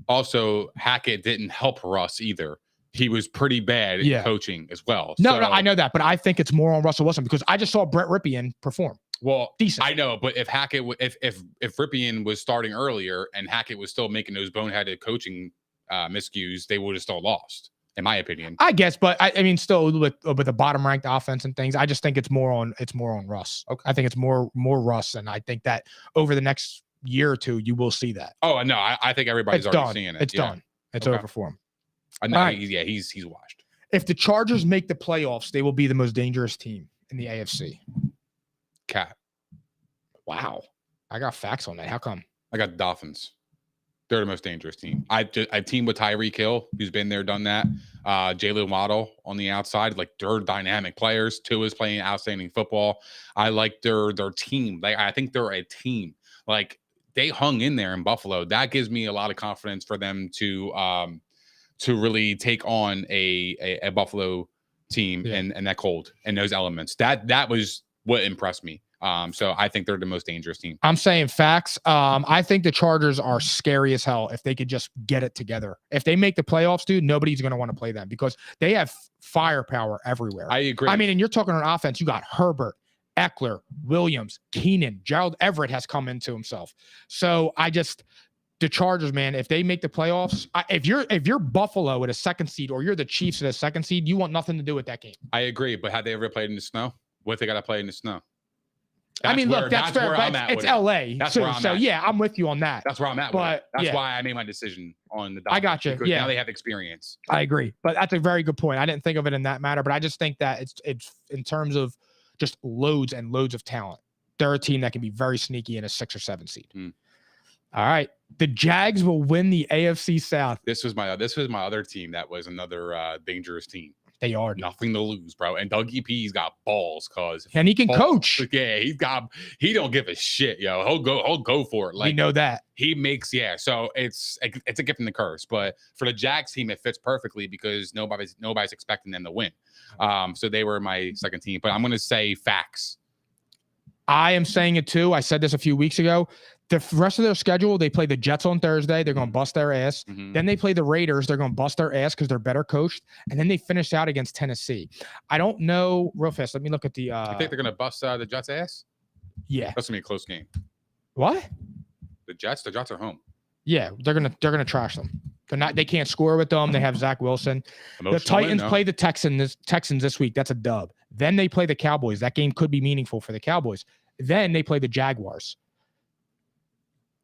Speaker 3: also Hackett didn't help Russ either. He was pretty bad at coaching as well.
Speaker 2: No, I know that, but I think it's more on Russell Wilson because I just saw Brett Ripien perform.
Speaker 3: Well,
Speaker 2: decent.
Speaker 3: I know, but if Hackett, if Ripien was starting earlier and Hackett was still making those boneheaded coaching miscues, they would have still lost, in my opinion.
Speaker 2: I guess, but I mean, still with the bottom ranked offense and things, I just think it's more on Russ.
Speaker 3: Okay,
Speaker 2: I think it's more Russ, and I think that over the next year or two, you will see that.
Speaker 3: Oh no, I think everybody's already seeing it.
Speaker 2: It's done. It's over for him.
Speaker 3: I know. Right. He's washed.
Speaker 2: If the Chargers make the playoffs, they will be the most dangerous team in the AFC.
Speaker 3: Cat.
Speaker 2: Wow. I got facts on that. How come?
Speaker 3: I got the Dolphins. They're the most dangerous team. I team with Tyreek Hill, who's been there, done that. Jalen Waddle on the outside. Like, they're dynamic players. Tua is playing outstanding football. I like their team. Like, I think they're a team. Like, they hung in there in Buffalo. That gives me a lot of confidence for them to really take on a Buffalo team and that cold and those elements. That was what impressed me. So I think they're the most dangerous team.
Speaker 2: I'm saying facts. I think the Chargers are scary as hell if they could just get it together. If they make the playoffs, dude, nobody's going to want to play them because they have firepower everywhere.
Speaker 3: I agree.
Speaker 2: I mean, and you're talking on offense, you got Herbert, Eckler, Williams, Keenan, Gerald Everett has come into himself. So the Chargers, man, if they make the playoffs, if you're Buffalo at a second seed or you're the Chiefs at a second seed, you want nothing to do with that game.
Speaker 3: I agree, but have they ever played in the snow? What if they got to play in the snow?
Speaker 2: I mean, look, that's fair, but it's LA.
Speaker 3: That's where I'm
Speaker 2: so
Speaker 3: at.
Speaker 2: yeah, I'm with you on that.
Speaker 3: That's where I'm at.
Speaker 2: But
Speaker 3: that's why I made my decision on the Dolphins.
Speaker 2: I got you.
Speaker 3: Because
Speaker 2: Yeah,
Speaker 3: now they have experience.
Speaker 2: I agree, but that's a very good point. I didn't think of it in that matter, but I just think that it's in terms of just loads and loads of talent. They're a team that can be very sneaky in a 6 or 7 seed. All right, the Jags will win the AFC South.
Speaker 3: This was my other team that was another dangerous team.
Speaker 2: They are
Speaker 3: nothing to lose, bro. And Dougie P's got balls,
Speaker 2: and he can coach.
Speaker 3: Yeah, he don't give a shit, yo. He'll go for it. Like,
Speaker 2: we know that
Speaker 3: he makes So it's a gift and the curse. But for the Jags team, it fits perfectly because nobody's expecting them to win. So they were my second team. But I'm gonna say facts.
Speaker 2: I am saying it too. I said this a few weeks ago. The rest of their schedule, they play the Jets on Thursday. They're going to bust their ass. Then they play the Raiders. They're going to bust their ass because they're better coached. And then they finish out against Tennessee. I don't know. Real fast, let me look at the.
Speaker 3: You think they're going to bust the Jets' ass?
Speaker 2: Yeah.
Speaker 3: That's going to be a close game.
Speaker 2: What?
Speaker 3: The Jets are home.
Speaker 2: Yeah, they're gonna trash them. They can't score with them. They have Zach Wilson. The Titans play the Texans this week. That's a dub. Then they play the Cowboys. That game could be meaningful for the Cowboys. Then they play the Jaguars.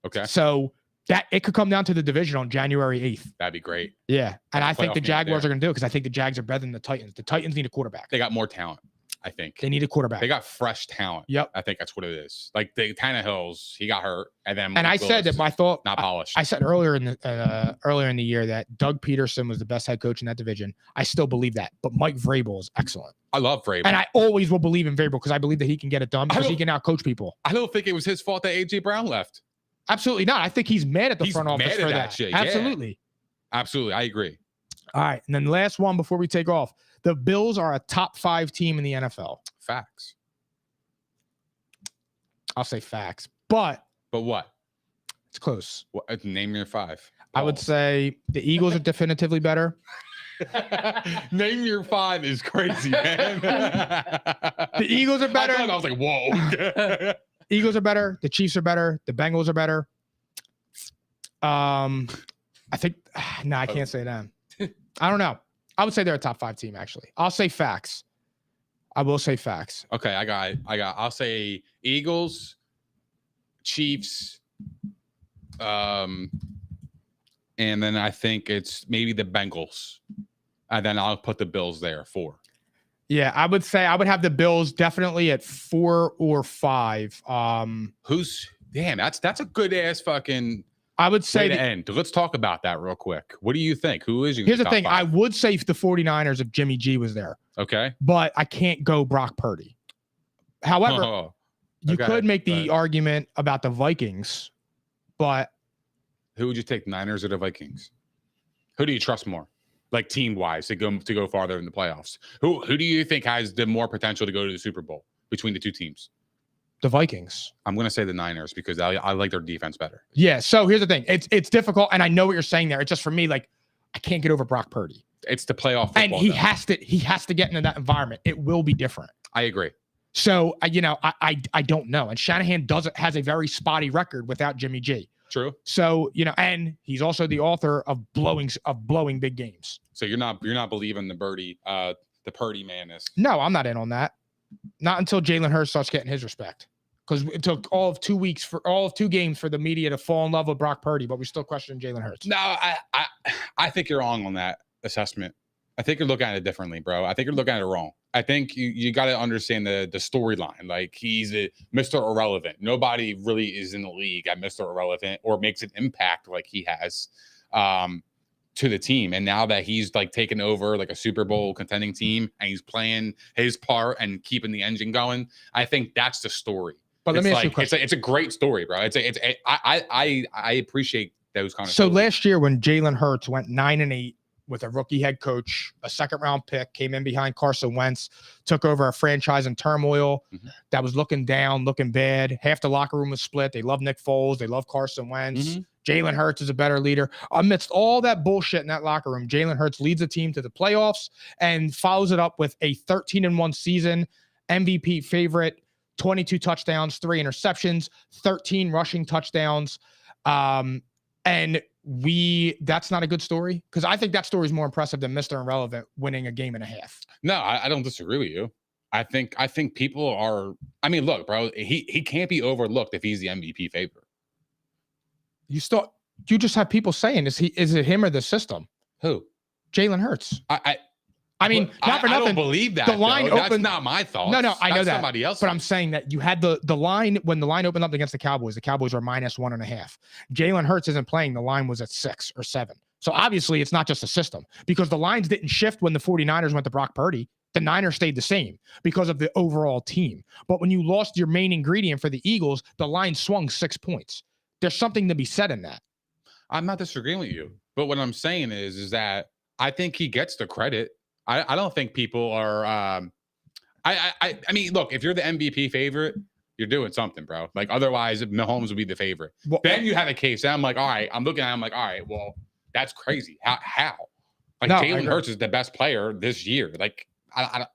Speaker 3: Okay.
Speaker 2: So that it could come down to the division on January 8th.
Speaker 3: That'd be great.
Speaker 2: Yeah. And I think the Jaguars are going to do it because I think the Jags are better than the Titans. The Titans need a quarterback.
Speaker 3: They got more talent, I think.
Speaker 2: They need a quarterback.
Speaker 3: They got fresh talent.
Speaker 2: Yep.
Speaker 3: I think that's what it is. Like the Tannehill's, he got hurt. And then
Speaker 2: I said that my thought
Speaker 3: not polished.
Speaker 2: I said earlier in the year that Doug Peterson was the best head coach in that division. I still believe that. But Mike Vrabel is excellent.
Speaker 3: I love Vrabel.
Speaker 2: And I always will believe in Vrabel because I believe that he can get it done because he can out coach people.
Speaker 3: I don't think it was his fault that A.J. Brown left.
Speaker 2: Absolutely not. I think he's mad at the front office for that.
Speaker 3: Shit.
Speaker 2: Absolutely.
Speaker 3: Yeah. Absolutely. I agree.
Speaker 2: All right. And then the last one before we take off. The Bills are a top 5 team in the NFL.
Speaker 3: Facts.
Speaker 2: I'll say facts. But
Speaker 3: what?
Speaker 2: It's close.
Speaker 3: What, name your 5.
Speaker 2: I would say the Eagles are definitively better.
Speaker 3: Name your 5 is crazy, man.
Speaker 2: The Eagles are better.
Speaker 3: I was like, whoa.
Speaker 2: Eagles are better. The Chiefs are better. The Bengals are better. I think I can't say that. I don't know. I would say they're a top 5 team, actually. I'll say facts. I will say facts.
Speaker 3: Okay, I'll say Eagles, Chiefs, and then I think it's maybe the Bengals. And then I'll put the Bills there 4.
Speaker 2: Yeah, I would say I would have the Bills definitely at 4 or 5.
Speaker 3: That's a good ass fucking
Speaker 2: I would say
Speaker 3: the end. Let's talk about that real quick. What do you think? Who is your
Speaker 2: Here's the thing.
Speaker 3: 5?
Speaker 2: I would say the 49ers if Jimmy G was there.
Speaker 3: Okay.
Speaker 2: But I can't go Brock Purdy. However, you could make the argument about the Vikings, but
Speaker 3: who would you take, Niners or the Vikings? Who do you trust more? Like team-wise to go farther in the playoffs. Who do you think has the more potential to go to the Super Bowl between the two teams?
Speaker 2: The Vikings.
Speaker 3: I'm going to say the Niners because I like their defense better.
Speaker 2: Yeah, so here's the thing. It's difficult, and I know what you're saying there. It's just for me, like, I can't get over Brock Purdy.
Speaker 3: It's the playoff football.
Speaker 2: And he has to get into that environment. It will be different.
Speaker 3: I agree.
Speaker 2: So, I don't know. And Shanahan has a very spotty record without Jimmy G.
Speaker 3: True.
Speaker 2: So, and he's also the author of blowing big games.
Speaker 3: So you're not believing the Purdy madness.
Speaker 2: No, I'm not in on that. Not until Jalen Hurts starts getting his respect. Because it took all of 2 games for the media to fall in love with Brock Purdy, but we still question Jalen Hurts.
Speaker 3: No, I think you're wrong on that assessment. I think you're looking at it differently, bro. I think you're looking at it wrong. I think you got to understand the storyline. Like, he's a Mr. Irrelevant. Nobody really is in the league at Mr. Irrelevant or makes an impact like he has to the team. And now that he's like taken over like a Super Bowl contending team and he's playing his part and keeping the engine going, I think that's the story.
Speaker 2: But let me ask you a question.
Speaker 3: It's a great story, bro. I appreciate those kind of
Speaker 2: So
Speaker 3: stories.
Speaker 2: last year when Jalen Hurts went 9-8 with a rookie head coach, a second-round pick, came in behind Carson Wentz, took over a franchise in turmoil that was looking down, looking bad. Half the locker room was split. They love Nick Foles. They love Carson Wentz. Jalen Hurts is a better leader. Amidst all that bullshit in that locker room, Jalen Hurts leads the team to the playoffs and follows it up with a 13-1 season, MVP favorite, 22 touchdowns, 3 interceptions, 13 rushing touchdowns. And that's not a good story, because I think that story is more impressive than Mr. Irrelevant winning a game and a half.
Speaker 3: No, I don't disagree with you. I think people are. I mean, look, bro, he can't be overlooked if he's the MVP favorite.
Speaker 2: You just have people saying, is it him or the system?
Speaker 3: Who?
Speaker 2: Jalen Hurts. I mean, not for
Speaker 3: I
Speaker 2: nothing.
Speaker 3: don't believe that.
Speaker 2: The line
Speaker 3: That's
Speaker 2: opened.
Speaker 3: not my thought.
Speaker 2: No, I know that.
Speaker 3: Somebody else.
Speaker 2: But I'm saying that you had the line when the line opened up against the Cowboys were -1.5. Jalen Hurts isn't playing. The line was at 6 or 7. So obviously it's not just a system, because the lines didn't shift when the 49ers went to Brock Purdy. The Niners stayed the same because of the overall team. But when you lost your main ingredient for the Eagles, the line swung 6 points. There's something to be said in that.
Speaker 3: I'm not disagreeing with you, but what I'm saying is that I think he gets the credit. I don't think people are. I mean, look, if you're the MVP favorite, you're doing something, bro. Like, otherwise, Mahomes would be the favorite.
Speaker 2: Well,
Speaker 3: then you have a case. And I'm like, all right. I'm looking at it, I'm like, all right. Well, that's crazy. How? Like,
Speaker 2: No,
Speaker 3: Jalen Hurts is the best player this year. Like, I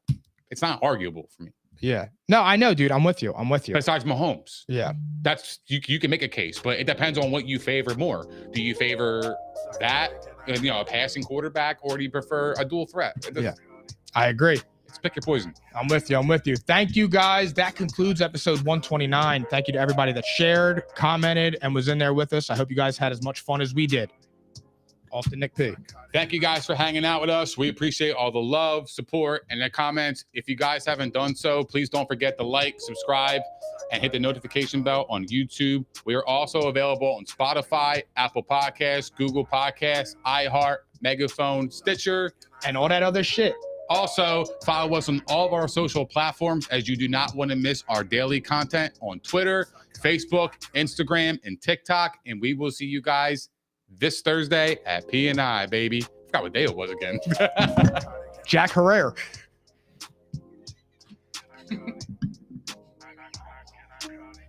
Speaker 3: it's not arguable for me.
Speaker 2: Yeah. No, I know, dude. I'm with you.
Speaker 3: Besides Mahomes.
Speaker 2: Yeah.
Speaker 3: That's you can make a case, but it depends on what you favor more. Do you favor that, a passing quarterback, or do you prefer a dual threat?
Speaker 2: Yeah, I agree.
Speaker 3: It's pick your poison.
Speaker 2: I'm with you. Thank you, guys. That concludes episode 129. Thank you to everybody that shared, commented, and was in there with us. I hope you guys had as much fun as we did. Off to Nick P.
Speaker 3: Thank you guys for hanging out with us. We appreciate all the love, support, and the comments. If you guys haven't done so, please don't forget to like, subscribe, and hit the notification bell on YouTube. We are also available on Spotify, Apple Podcasts, Google Podcasts, iHeart, Megaphone, Stitcher,
Speaker 2: and all that other shit.
Speaker 3: Also, follow us on all of our social platforms, as you do not want to miss our daily content on Twitter, Facebook, Instagram, and TikTok. And we will see you guys this Thursday at P&I, baby. I forgot what day it was again.
Speaker 2: Jack Herrera.